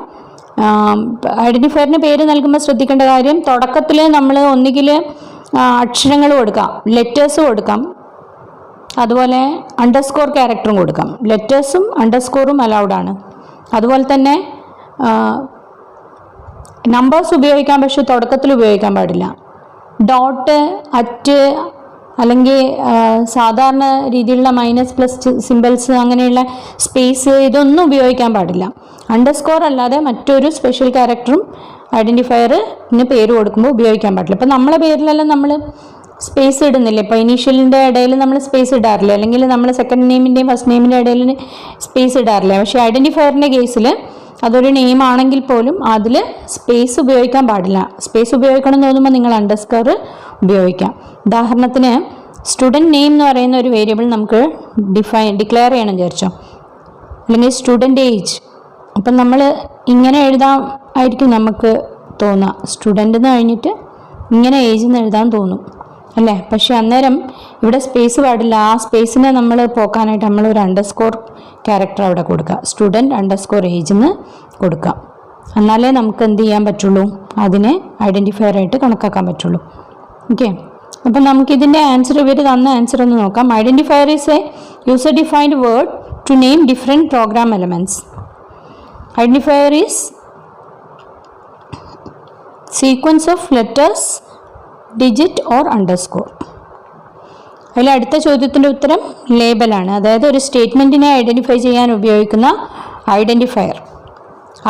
ഐഡൻറ്റിഫയറിന് പേര് നൽകുമ്പോൾ ശ്രദ്ധിക്കേണ്ട കാര്യം, തുടക്കത്തിൽ നമ്മൾ ഒന്നുകിൽ അക്ഷരങ്ങൾ കൊടുക്കാം, ലെറ്റേഴ്സ് കൊടുക്കാം, അതുപോലെ അണ്ടർസ്കോർ ക്യാരക്ടറും കൊടുക്കാം. ലെറ്റേഴ്സും അണ്ടർസ്കോറും അലൗഡാണ്. അതുപോലെ തന്നെ നമ്പേഴ്സ് ഉപയോഗിക്കാം, പക്ഷേ തുടക്കത്തിൽ ഉപയോഗിക്കാൻ പാടില്ല. ഡോട്ട്, അറ്റ് അല്ലെങ്കിൽ സാധാരണ രീതിയിലുള്ള മൈനസ് പ്ലസ് സിമ്പിൾസ് അങ്ങനെയുള്ള സ്പേസ് ഇതൊന്നും ഉപയോഗിക്കാൻ പാടില്ല. അണ്ടർസ്കോർ അല്ലാതെ മറ്റൊരു സ്പെഷ്യൽ ക്യാരക്ടറും ഐഡൻറ്റിഫയറിന് പേര് കൊടുക്കുമ്പോൾ ഉപയോഗിക്കാൻ പാടില്ല. ഇപ്പോൾ നമ്മളെ പേരിലെല്ലാം നമ്മൾ സ്പേസ് ഇടുന്നില്ല. ഇപ്പോൾ ഇനീഷ്യലിൻ്റെ ഇടയിൽ നമ്മൾ സ്പേസ് ഇടാറില്ല, അല്ലെങ്കിൽ നമ്മൾ സെക്കൻഡ് നെയിമിൻ്റെയും ഫസ്റ്റ് നെയിമിൻ്റെ ഇടയിൽ സ്പേസ് ഇടാറില്ല. പക്ഷേ ഐഡൻറ്റിഫയറിൻ്റെ കേസിൽ അതൊരു നെയിം ആണെങ്കിൽ പോലും അതിൽ സ്പേസ് ഉപയോഗിക്കാൻ പാടില്ല. സ്പേസ് ഉപയോഗിക്കണം എന്ന് തോന്നുമ്പോൾ നിങ്ങൾ അണ്ടർസ്കോർ ഉപയോഗിക്കാം. ഉദാഹരണത്തിന് സ്റ്റുഡൻറ്റ് നെയിം എന്ന് പറയുന്ന ഒരു വേരിയബിൾ നമുക്ക് ഡിക്ലെയർ ചെയ്യണം വിചാരിച്ചോ, അല്ലെങ്കിൽ സ്റ്റുഡൻറ്റ് ഏജ്. അപ്പം നമ്മൾ ഇങ്ങനെ എഴുതാൻ ആയിരിക്കും നമുക്ക് തോന്നുക, സ്റ്റുഡൻ്റ് എന്ന് കഴിഞ്ഞിട്ട് ഇങ്ങനെ ഏജ് എന്ന് എഴുതാൻ തോന്നും. അല്ലേ? പക്ഷെ അന്നേരം ഇവിടെ സ്പേസ് പാടില്ല. ആ സ്പേസിനെ നമ്മൾ പോക്കാനായിട്ട് നമ്മൾ ഒരു അണ്ടർസ്കോർ ക്യാരക്ടർ അവിടെ കൊടുക്കുക, സ്റ്റുഡൻറ്റ് അണ്ടർസ്കോർ ഏജ് എന്ന് കൊടുക്കുക. എന്നാലേ നമുക്ക് എന്ത് ചെയ്യാൻ പറ്റുള്ളൂ, അതിനെ ഐഡൻറ്റിഫയർ ആയിട്ട് കണക്കാക്കാൻ പറ്റുള്ളൂ. ഓക്കെ, അപ്പം നമുക്കിതിൻ്റെ ആൻസർ, ഇവർ തന്ന ആൻസർ ഒന്ന് നോക്കാം. Identifier is a user defined word to name different program elements. Identifier is sequence of letters, digit or underscore. അതിൽ അടുത്ത ചോദ്യത്തിൻ്റെ ഉത്തരം ലേബലാണ്. അതായത് ഒരു സ്റ്റേറ്റ്മെൻറ്റിനെ ഐഡൻറ്റിഫൈ ചെയ്യാൻ ഉപയോഗിക്കുന്ന ഐഡൻറ്റിഫയർ,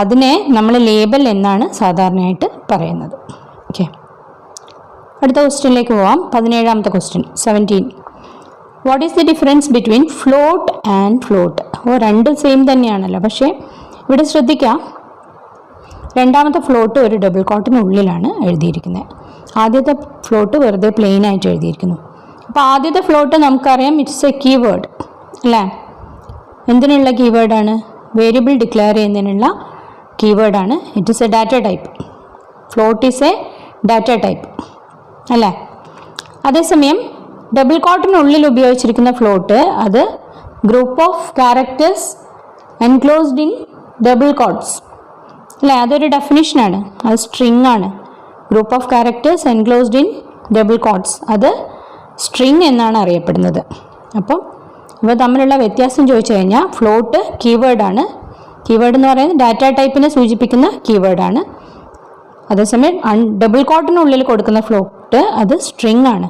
അതിനെ നമ്മൾ ലേബൽ എന്നാണ് സാധാരണയായിട്ട് പറയുന്നത്. ഓക്കെ, അടുത്ത ക്വസ്റ്റ്യനിലേക്ക് പോവാം. 17ാമത്തെ question 17. What is the difference between float and float? രണ്ടും സെയിം തന്നെയാണല്ലോ, പക്ഷേ ഇവിടെ ശ്രദ്ധിക്കാം, രണ്ടാമത്തെ ഫ്ലോട്ട് ഒരു ഡബിൾ കോട്ടിനുള്ളിലാണ് എഴുതിയിരിക്കുന്നത്. ആദ്യത്തെ ഫ്ലോട്ട് വെറുതെ പ്ലെയിൻ ആയിട്ട് എഴുതിയിരിക്കുന്നു. അപ്പോൾ ആദ്യത്തെ ഫ്ലോട്ട് നമുക്കറിയാം, ഇറ്റ്സ് എ കീവേഡ് അല്ലേ? എന്തിനുള്ള കീവേഡാണ്? വേരിയബിൾ ഡിക്ലെയർ ചെയ്യുന്നതിനുള്ള കീവേഡാണ്. It is a data type. Float is a data type അല്ലേ? അതേസമയം ഡബിൾ കോട്ടിനുള്ളിൽ ഉപയോഗിച്ചിരിക്കുന്ന ഫ്ലോട്ട് അത് group of characters enclosed in double quotes അല്ലേ? അതൊരു ഡെഫിനിഷനാണ്. അത് സ്ട്രിങ് ആണ്. Group of characters enclosed in double quotes, അത് സ്ട്രിങ് എന്നാണ് അറിയപ്പെടുന്നത്. അപ്പം ഇവ തമ്മിലുള്ള വ്യത്യാസം ചോദിച്ചു കഴിഞ്ഞാൽ, ഫ്ലോട്ട് കീവേഡാണ്. കീവേഡ് എന്ന് പറയുന്നത് ഡാറ്റ ടൈപ്പിനെ സൂചിപ്പിക്കുന്ന കീവേഡാണ്. അതേസമയം ഡബിൾ കോട്ടിനുള്ളിൽ കൊടുക്കുന്ന ഫ്ലോട്ട് അത് സ്ട്രിങ് ആണ്.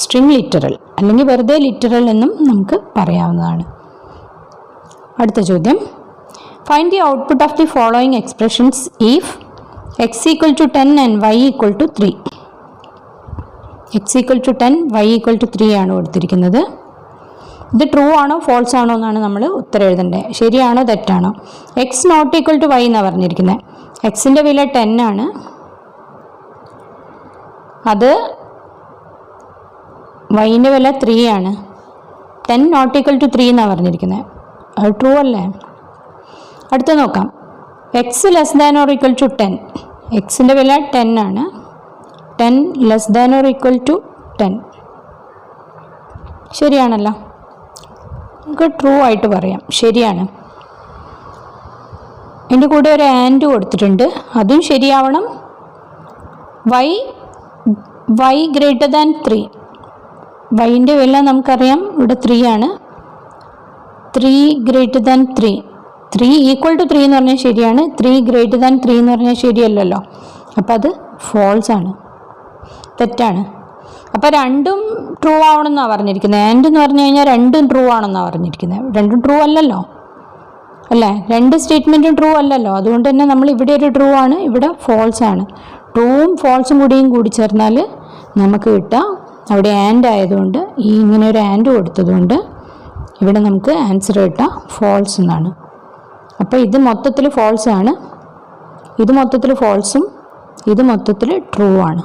സ്ട്രിങ് ലിറ്ററൽ അല്ലെങ്കിൽ വെറുതെ ലിറ്ററൽ എന്നും നമുക്ക് പറയാവുന്നതാണ്. അടുത്ത ചോദ്യം, find the output of the following expressions if x equal to 10 and y equal to 3. x equal to 10, y equal to 3 ആണ് കൊടുത്തിരിക്കുന്നത്. ഇത് ട്രൂ ആണോ ഫോൾസ് ആണോ എന്നാണ് നമ്മൾ ഉത്തരം എഴുതേണ്ടത്. ശരിയാണോ തെറ്റാണോ? X not equal to y എന്നാണ് പറഞ്ഞിരിക്കുന്നത്. എക്സിൻ്റെ വില 10 ആണ്. അത് വൈൻ്റെ വില 3 ആണ്. 10 നോട്ട് ഈക്വൽ ടു 3 എന്നാണ് പറഞ്ഞിരിക്കുന്നത്. അത് ട്രൂ അല്ലേ? അടുത്ത നോക്കാം. X less than or equal to 10. എക്സിൻ്റെ വില 10 ആണ്. 10 less than or equal to 10 ശരിയാണല്ലോ? നമുക്ക് ട്രൂ ആയിട്ട് പറയാം, ശരിയാണ്. ഇതിൻ്റെ കൂടെ ഒരു ആൻഡ് കൊടുത്തിട്ടുണ്ട്, അതും ശരിയാവണം. Y greater than 3. വൈൻ്റെ വില നമുക്കറിയാം ഇവിടെ 3 ആണ്. 3 ഗ്രേറ്റർ ദാൻ 3. 3 ഈക്വൽ ടു 3 എന്ന് പറഞ്ഞാൽ ശരിയാണ്. 3 ഗ്രേറ്റർ ദാൻ 3 എന്ന് പറഞ്ഞാൽ ശരിയല്ലല്ലോ. അപ്പോൾ അത് ഫോൾസ് ആണ്, തെറ്റാണ്. അപ്പോൾ രണ്ടും ട്രൂ ആവണമെന്നാണ് പറഞ്ഞിരിക്കുന്നത്. ആൻഡ് എന്ന് പറഞ്ഞു കഴിഞ്ഞാൽ രണ്ടും ട്രൂ ആണെന്നാണ് പറഞ്ഞിരിക്കുന്നത്. രണ്ടും ട്രൂ അല്ലല്ലോ അല്ലേ? രണ്ട് സ്റ്റേറ്റ്മെൻറ്റും ട്രൂ അല്ലല്ലോ. അതുകൊണ്ട് തന്നെ നമ്മൾ ഇവിടെ ഒരു ട്രൂ ആണ്, ഇവിടെ ഫോൾസ് ആണ്. ട്രൂവും ഫോൾസും കൂടി ചേർന്നാൽ നമുക്ക് കിട്ടാം. അവിടെ ആൻഡ് ആയതുകൊണ്ട്, ഈ ഇങ്ങനെ ഒരു ആൻഡ് കൊടുത്തതുകൊണ്ട് ഇവിടെ നമുക്ക് ആൻസർ കിട്ടാം ഫോൾസ് എന്നാണ്. അപ്പോൾ ഇത് മൊത്തത്തിൽ ഫോൾസ് ആണ്, ഇത് മൊത്തത്തിൽ ഫോൾസും, ഇത് മൊത്തത്തിൽ ട്രൂ ആണ്.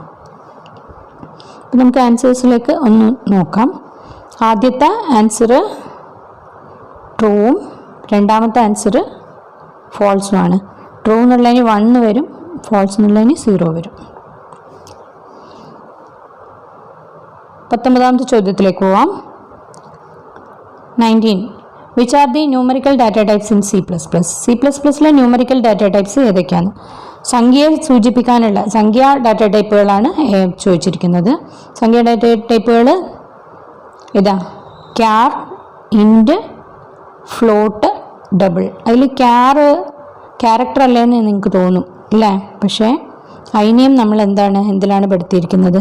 അപ്പോൾ നമുക്ക് ആൻസേഴ്സിലേക്ക് ഒന്ന് നോക്കാം. ആദ്യത്തെ ആൻസർ ട്രൂവും രണ്ടാമത്തെ ആൻസർ ഫോൾസുമാണ്. ട്രൂ എന്നുള്ളതിന് 1 വരും, ഫോൾസ് എന്നുള്ളതിന് 0 വരും. 19ാമത്തെ ചോദ്യത്തിലേക്ക് പോവാം. 19. Which are the numerical data types in C++ലെ ന്യൂമറിക്കൽ ഡാറ്റ ടൈപ്സ് ഏതൊക്കെയാണ്? സംഖ്യയെ സൂചിപ്പിക്കാനുള്ള സംഖ്യാ ഡാറ്റ ടൈപ്പുകളാണ് ചോദിച്ചിരിക്കുന്നത്. സംഖ്യാ ഡാറ്റ ടൈപ്പുകൾ ഇതാ: ക്യാർ, ഇൻറ്റ്, ഫ്ലോട്ട്, ഡബിൾ. അതിൽ ക്യാരക്ടർ അല്ലേന്ന് നിങ്ങൾക്ക് തോന്നും അല്ലേ? പക്ഷേ അതിനെയും നമ്മൾ എന്തിലാണ് പെടുത്തിയിരിക്കുന്നത്?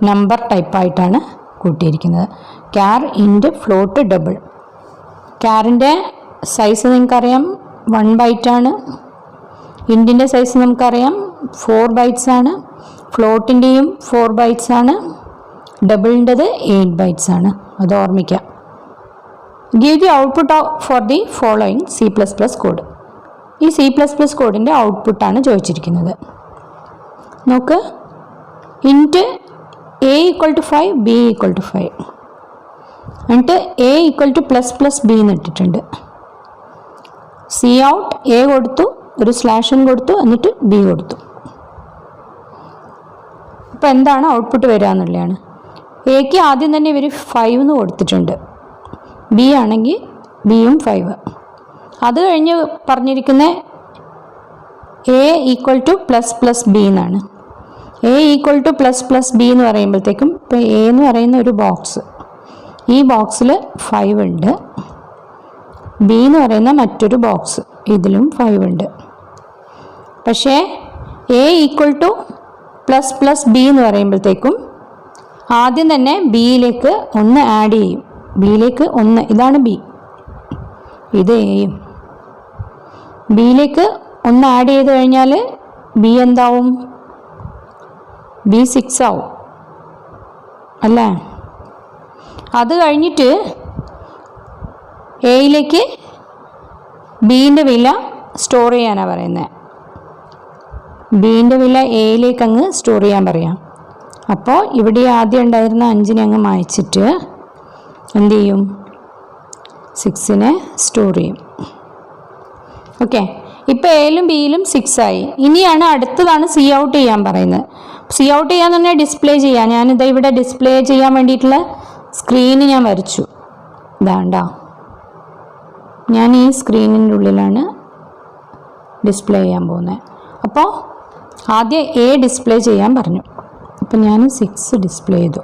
നമ്പർ ടൈപ്പായിട്ടാണ് കൂട്ടിയിരിക്കുന്നത്. Char, int, float, double. ക്യാറിൻ്റെ സൈസ് നിങ്ങൾക്കറിയാം 1 ബൈറ്റാണ്. ഇൻറ്റിൻ്റെ സൈസ് നമുക്കറിയാം 4 ബൈറ്റ്സ് ആണ്. ഫ്ലോട്ടിൻ്റെയും 4 ബൈറ്റ്സ് ആണ്. ഡബിളിൻ്റെത് 8 ബൈറ്റ്സ് ആണ്. അത് ഓർമ്മിക്കാം. Give the output for the following C++ code. ഈ C++ കോഡിൻ്റെ ഔട്ട്പുട്ടാണ് ചോദിച്ചിരിക്കുന്നത്. നോക്ക്, int a equal to 5, b equal to 5, എന്നിട്ട് a ഈക്വൽ ടു ++b എന്ന് ഇട്ടിട്ടുണ്ട്. സി ഔട്ട് a കൊടുത്തു, ഒരു സ്ലാഷൻ കൊടുത്തു, എന്നിട്ട് b കൊടുത്തു. അപ്പോൾ എന്താണ് ഔട്ട്പുട്ട് വരിക എന്നുള്ളതാണ്. എക്ക് ആദ്യം തന്നെ ഇവർ 5 എന്ന് കൊടുത്തിട്ടുണ്ട്, ബി ആണെങ്കിൽ ബിയും 5. അത് കഴിഞ്ഞ് പറഞ്ഞിരിക്കുന്ന a equal to plus plus b എന്നാണ്. A equal to plus plus b എന്ന് പറയുമ്പോഴത്തേക്കും ഇപ്പോൾ എ എന്ന് പറയുന്ന ഒരു ബോക്സ്, ഈ ബോക്സിൽ 5 ഉണ്ട്. ബി എന്ന് പറയുന്ന മറ്റൊരു ബോക്സ്, ഇതിലും 5 ഉണ്ട്. പക്ഷേ A equal to plus plus b എന്ന് പറയുമ്പോഴത്തേക്കും ആദ്യം തന്നെ ബിയിലേക്ക് 1 ആഡ് ചെയ്യും. ബിയിലേക്ക് 1, ഇതാണ് ബി, ഇത് എയും. ബിയിലേക്ക് 1 ആഡ് ചെയ്ത് കഴിഞ്ഞാൽ ബി എന്താവും? ബി 6 ആവും അല്ലേ? അത് കഴിഞ്ഞിട്ട് എയിലേക്ക് ബീൻ്റെ വില സ്റ്റോർ ചെയ്യാനാണ് പറയുന്നത്. ബീൻ്റെ വില എയിലേക്ക് അങ്ങ് സ്റ്റോർ ചെയ്യാൻ പറയാം. അപ്പോൾ ഇവിടെ ആദ്യം ഉണ്ടായിരുന്ന 5 അങ്ങ് മായ്ച്ചിട്ട് എന്ത് ചെയ്യും? 6 സ്റ്റോർ ചെയ്യും. ഓക്കെ, ഇപ്പോൾ എയിലും ബിയിലും 6 ആയി. ഇനിയാണ് അടുത്തതാണ് സി ഔട്ട് ചെയ്യാൻ പറയുന്നത്. സി ഔട്ട് ചെയ്യാൻ തന്നെ ഡിസ്പ്ലേ ചെയ്യാം. ഞാനിത് ഇവിടെ ഡിസ്പ്ലേ ചെയ്യാൻ വേണ്ടിയിട്ടുള്ള സ്ക്രീന് ഞാൻ വരച്ചു. ഇതാണ്ടാ, ഞാൻ ഈ സ്ക്രീനിൻ്റെ ഉള്ളിലാണ് ഡിസ്പ്ലേ ചെയ്യാൻ പോകുന്നത്. അപ്പോൾ ആദ്യം എ ഡിസ്പ്ലേ ചെയ്യാൻ പറഞ്ഞു. അപ്പോൾ ഞാൻ 6 ഡിസ്പ്ലേ ചെയ്തു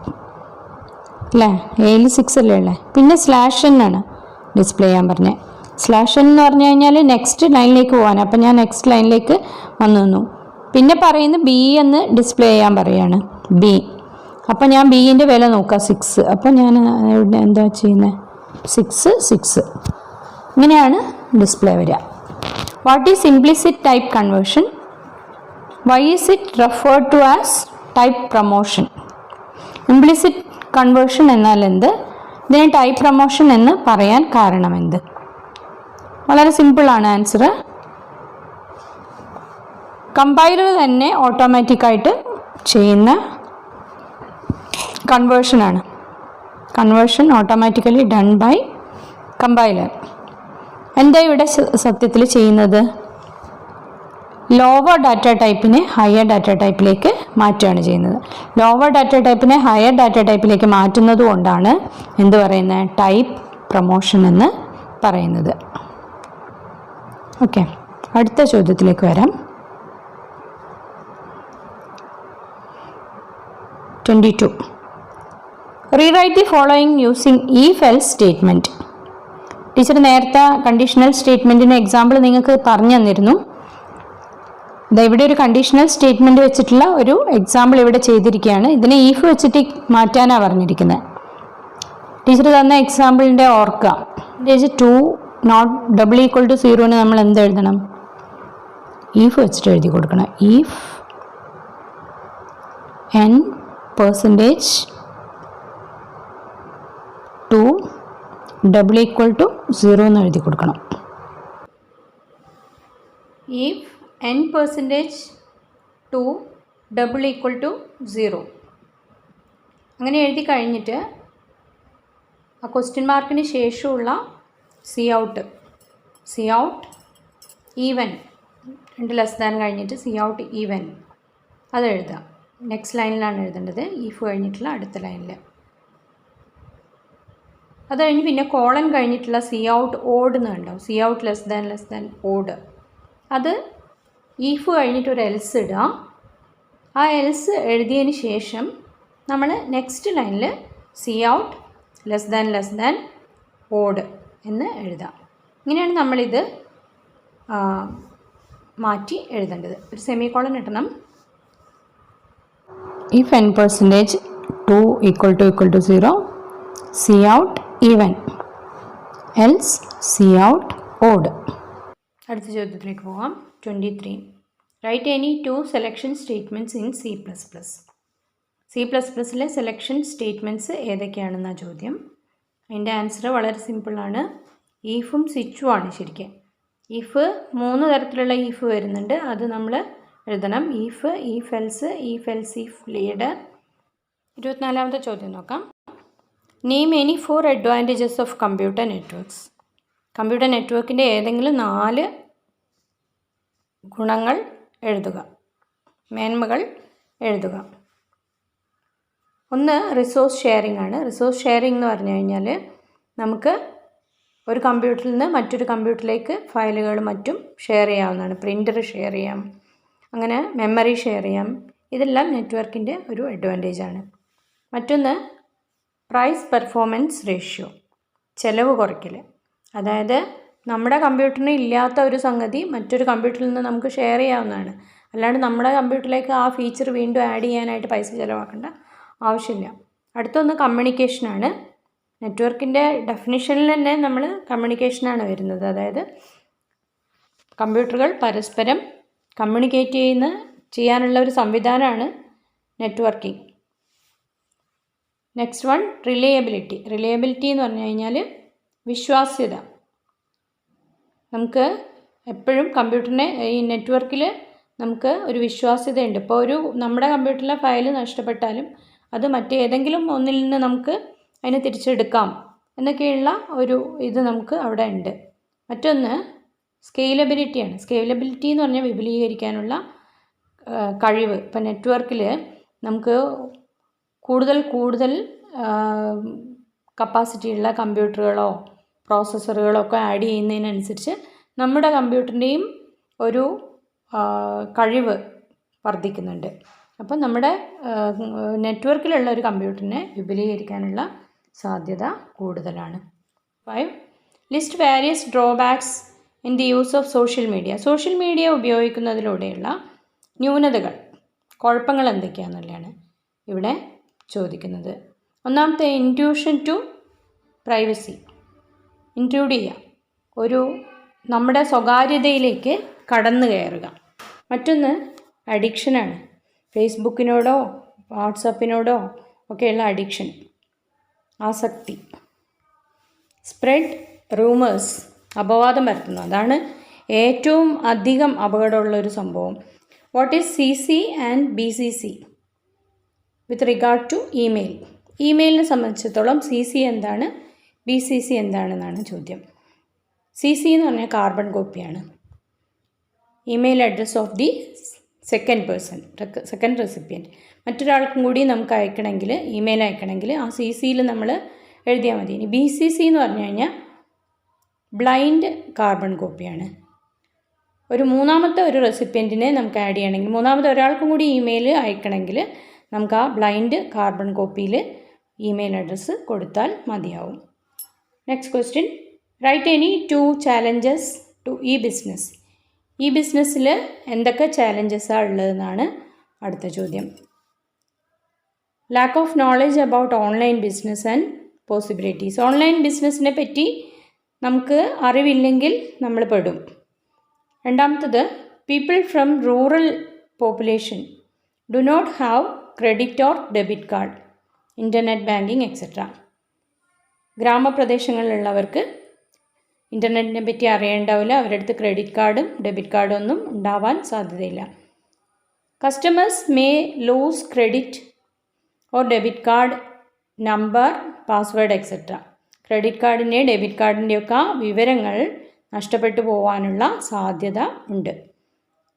അല്ലേ? എയിൽ 6 അല്ലേ ഉള്ളത്. പിന്നെ /n ആണ് ഡിസ്പ്ലേ ചെയ്യാൻ പറഞ്ഞത്. /n എന്ന് പറഞ്ഞു കഴിഞ്ഞാൽ നെക്സ്റ്റ് ലൈനിലേക്ക് പോകാൻ. അപ്പം ഞാൻ നെക്സ്റ്റ് ലൈനിലേക്ക് വന്നു. പിന്നെ പറയുന്നത് ബി എന്ന് ഡിസ്പ്ലേ ചെയ്യാൻ പറയുകയാണ്, ബി. അപ്പം ഞാൻ ബീൻ്റെ വില നോക്കാം, 6. അപ്പം ഞാൻ ഇവിടെ എന്താ ചെയ്യുന്നത്? 6 ഇങ്ങനെയാണ് ഡിസ്പ്ലേ വരിക. What is implicit type conversion? Why is it referred to as type promotion? Implicit conversion എന്നാൽ എന്ത്? ഇതിനെ ടൈപ്പ് പ്രൊമോഷൻ എന്ന് പറയാൻ കാരണം എന്ത്? വളരെ സിമ്പിളാണ് ആൻസർ. കമ്പൈലർ തന്നെ ഓട്ടോമാറ്റിക്കായിട്ട് ചെയ്യുന്ന കൺവേർഷനാണ്. Conversion automatically done by compiler. എന്താ ഇവിടെ സത്യത്തിൽ ചെയ്യുന്നത്? ലോവർ ഡാറ്റ ടൈപ്പിനെ ഹയർ ഡാറ്റ ടൈപ്പിലേക്ക് മാറ്റുകയാണ് ചെയ്യുന്നത്. ലോവർ ഡാറ്റ ടൈപ്പിനെ ഹയർ ഡാറ്റ ടൈപ്പിലേക്ക് മാറ്റുന്നത് കൊണ്ടാണ് എന്ത് പറയുന്നത്? ടൈപ്പ് പ്രൊമോഷൻ എന്ന് പറയുന്നത്. ഓക്കെ, അടുത്ത ചോദ്യത്തിലേക്ക് വരാം. 22. Rewrite the following using if else statement. Teacher നേരത്തെ കണ്ടീഷണൽ സ്റ്റേറ്റ്മെൻറ്റിന് എക്സാമ്പിൾ നിങ്ങൾക്ക് പറഞ്ഞു തന്നിരുന്നു. ഇവിടെ ഒരു കണ്ടീഷണൽ സ്റ്റേറ്റ്മെൻറ്റ് വെച്ചിട്ടുള്ള ഒരു എക്സാമ്പിൾ ഇവിടെ ചെയ്തിരിക്കുകയാണ്. ഇതിനെ if വെച്ചിട്ട് മാറ്റാനാണ് പറഞ്ഞിരിക്കുന്നത്. ടീച്ചർ തന്ന എക്സാമ്പിളിൻ്റെ ഓർക്കുക. 2 നോട്ട് ഡബിൾ ഈക്വൽ ടു 0 നമ്മൾ എന്ത് എഴുതണം? if വെച്ചിട്ട് എഴുതി കൊടുക്കണം. if n% 2 double equal to 0 എന്ന് എഴുതി കൊടുക്കണം. if n% 2 double equal to 0 അങ്ങനെ എഴുതി കഴിഞ്ഞിട്ട് ആ ക്വസ്റ്റ്യൻ മാർക്കിന് ശേഷമുള്ള cout even 2 less than കഴിഞ്ഞിട്ട് സി ഔട്ട് ഈവൻ അത് എഴുതാം. നെക്സ്റ്റ് ലൈനിലാണ് എഴുതേണ്ടത്, if കഴിഞ്ഞിട്ടുള്ള അടുത്ത ലൈനിൽ. അത് കഴിഞ്ഞ് പിന്നെ കോളൻ കഴിഞ്ഞിട്ടുള്ള സി ഔട്ട് ഓഡ് എന്ന് ഉണ്ടാവും. C out less than odd. അത് if കഴിഞ്ഞിട്ട് ഒരു എൽസ് ഇടുക. ആ എൽസ് എഴുതിയതിന് ശേഷം നമ്മൾ നെക്സ്റ്റ് ലൈനിൽ C out less than odd എന്ന് എഴുതാം. ഇങ്ങനെയാണ് നമ്മളിത് മാറ്റി എഴുതേണ്ടത്. ഒരു സെമി കോളൻ ഇടണം. if n% 2 equal to 0 c out even else c out odd. അടുത്ത ചോദ്യത്തിലേക്ക് പോകാം. 23. Write any 2 selection statements in C++. C++ലെ സെലക്ഷൻ സ്റ്റേറ്റ്മെൻറ്റ്സ് ഏതൊക്കെയാണെന്നാണ് ചോദ്യം. അതിൻ്റെ ആൻസർ വളരെ സിമ്പിളാണ്. ഈഫും സ്വിച്ചും ആണ് ശരിക്കും. if 3 തരത്തിലുള്ള if വരുന്നുണ്ട്, അത് നമ്മൾ എഴുതണം. if else if ladder. 24ാമത്തെ ചോദ്യം നോക്കാം. Name any 4 advantages of computer networks. Computer നെറ്റ്വർക്കിൻ്റെ ഏതെങ്കിലും 4 ഗുണങ്ങൾ എഴുതുക, മേന്മകൾ എഴുതുക. ഒന്ന് റിസോഴ്സ് ഷെയറിംഗ് ആണ്. റിസോഴ്സ് ഷെയറിംഗ് എന്ന് പറഞ്ഞു കഴിഞ്ഞാൽ നമുക്ക് ഒരു കമ്പ്യൂട്ടറിൽ നിന്ന് മറ്റൊരു കമ്പ്യൂട്ടറിലേക്ക് ഫയലുകൾ മറ്റും ഷെയർ ചെയ്യാവുന്നതാണ്. പ്രിൻ്റർ ഷെയർ ചെയ്യാം, അങ്ങനെ മെമ്മറി ഷെയർ ചെയ്യാം. ഇതെല്ലാം നെറ്റ്വർക്കിൻ്റെ ഒരു അഡ്വാൻറ്റേജാണ്. മറ്റൊന്ന് പ്രൈസ് പെർഫോമൻസ് റേഷ്യോ, ചിലവ് കുറയ്ക്കൽ. അതായത് നമ്മുടെ കമ്പ്യൂട്ടറിന് ഇല്ലാത്ത ഒരു സംഗതി മറ്റൊരു കമ്പ്യൂട്ടറിൽ നിന്ന് നമുക്ക് ഷെയർ ചെയ്യാവുന്നതാണ്. അല്ലാണ്ട് നമ്മുടെ കമ്പ്യൂട്ടറിലേക്ക് ആ ഫീച്ചർ വീണ്ടും ആഡ് ചെയ്യാനായിട്ട് പൈസ ചിലവാക്കേണ്ട ആവശ്യമില്ല. അടുത്തൊന്ന് കമ്മ്യൂണിക്കേഷനാണ്. നെറ്റ്വർക്കിൻ്റെ ഡെഫിനിഷനിൽ തന്നെ നമ്മൾ കമ്മ്യൂണിക്കേഷനാണ് വരുന്നത്. അതായത് കമ്പ്യൂട്ടറുകൾ പരസ്പരം കമ്മ്യൂണിക്കേറ്റ് ചെയ്യാനുള്ള ഒരു സംവിധാനമാണ് networking. Next one reliability. Reliability എന്ന് പറഞ്ഞു കഴിഞ്ഞാൽ വിശ്വാസ്യത. നമുക്ക് എപ്പോഴും കമ്പ്യൂട്ടറിനെ ഈ നെറ്റ്വർക്കിൽ നമുക്ക് ഒരു വിശ്വാസ്യതയുണ്ട്. ഇപ്പോൾ നമ്മുടെ കമ്പ്യൂട്ടറിലെ ഫയൽ നഷ്ടപ്പെട്ടാലും അത് മറ്റേതെങ്കിലും ഒന്നിൽ നിന്ന് നമുക്ക് അതിനെ തിരിച്ചെടുക്കാം എന്നൊക്കെയുള്ള ഒരു ഇത് നമുക്ക് അവിടെ ഉണ്ട്. മറ്റൊന്ന് സ്കെയിലബിലിറ്റിയാണ്. സ്കെയിലബിലിറ്റി എന്ന് പറഞ്ഞാൽ വിപുലീകരിക്കാനുള്ള കഴിവ്. ഇപ്പോൾ നെറ്റ്വർക്കിൽ നമുക്ക് കൂടുതൽ കപ്പാസിറ്റിയുള്ള കമ്പ്യൂട്ടറുകളോ പ്രോസസ്സറുകളോ ഒക്കെ ആഡ് ചെയ്യുന്നതിനനുസരിച്ച് നമ്മുടെ കമ്പ്യൂട്ടറിൻ്റെയും ഒരു കഴിവ് വർദ്ധിക്കുന്നുണ്ട്. അപ്പം നമ്മുടെ നെറ്റ്വർക്കിലുള്ള ഒരു കമ്പ്യൂട്ടറിനെ വിപുലീകരിക്കാനുള്ള സാധ്യത കൂടുതലാണ്. 5. List various drawbacks in the use of social media. Social media ഉപയോഗിക്കുന്നതിലൂടെയുള്ള ന്യൂനതകൾ, കുഴപ്പങ്ങൾ എന്തൊക്കെയാണെന്നുള്ളതാണ് ഇവിടെ ചോദിക്കുന്നത്. ഒന്നാമത്തെ ഇൻട്രൂഷൻ ടു പ്രൈവസി. ഇൻട്രൂഡ് ചെയ്യുക, നമ്മുടെ സ്വകാര്യതയിലേക്ക് കടന്നു കയറുക. മറ്റൊന്ന് അഡിക്ഷനാണ്. ഫേസ്ബുക്കിനോടോ വാട്സപ്പിനോടോ ഒക്കെയുള്ള അഡിക്ഷൻ, ആസക്തി. സ്പ്രെഡ് റൂമേഴ്സ്, അപവാദം പരത്തുന്നു. അതാണ് ഏറ്റവും അധികം അപകടമുള്ളൊരു സംഭവം. What is CC and BCC with regard to email. ഇമെയിലിനെ സംബന്ധിച്ചിടത്തോളം CC എന്താണ്, BCC എന്താണെന്നാണ് ചോദ്യം. CC എന്ന് പറഞ്ഞാൽ കാർബൺ കോപ്പിയാണ്. Email address of the second recipient. മറ്റൊരാൾക്കും കൂടി നമുക്ക് അയക്കണമെങ്കിൽ, ഇമെയിൽ അയക്കണമെങ്കിൽ ആ CCയിൽ നമ്മൾ എഴുതിയാൽ മതി. ഇനി BCC എന്ന് പറഞ്ഞു കഴിഞ്ഞാൽ ബ്ലൈൻഡ് കാർബൺ കോപ്പിയാണ്. മൂന്നാമത്തെ ഒരു റെസിപ്പിയൻറ്റിനെ നമുക്ക് ആഡ് ചെയ്യണമെങ്കിൽ, മൂന്നാമത്തെ ഒരാൾക്കും കൂടി ഇമെയിൽ അയക്കണമെങ്കിൽ നമുക്ക് ആ ബ്ലൈൻഡ് കാർബൺ കോപ്പിയിൽ ഇമെയിൽ അഡ്രസ്സ് കൊടുത്താൽ മതിയാവും. Next question, write any 2 challenges to business. ഈ ബിസിനസ്സിൽ എന്തൊക്കെ ചാലഞ്ചസാണ് ഉള്ളതെന്നാണ് അടുത്ത ചോദ്യം. Lack of knowledge about online business and possibilities. Online ബിസിനസ്സിനെ പറ്റി നമുക്ക് അറിവില്ലെങ്കിൽ നമ്മൾ പെടും. രണ്ടാമത്തത്, people from rural population do not have credit or debit card, internet banking etcetera. ഗ്രാമപ്രദേശങ്ങളിലുള്ളവർക്ക് ഇൻ്റർനെറ്റിനെ പറ്റി അറിയേണ്ടാവില്ല, അവരുടെ അടുത്ത് ക്രെഡിറ്റ് കാർഡും ഡെബിറ്റ് കാർഡും ഒന്നും ഉണ്ടാവാൻ സാധ്യതയില്ല. Customers may lose credit or debit card number, password etcetera. Credit കാർഡിൻ്റെ ഡെബിറ്റ് കാർഡിൻ്റെയൊക്കെ വിവരങ്ങൾ നഷ്ടപ്പെട്ടു പോകാനുള്ള സാധ്യത ഉണ്ട്.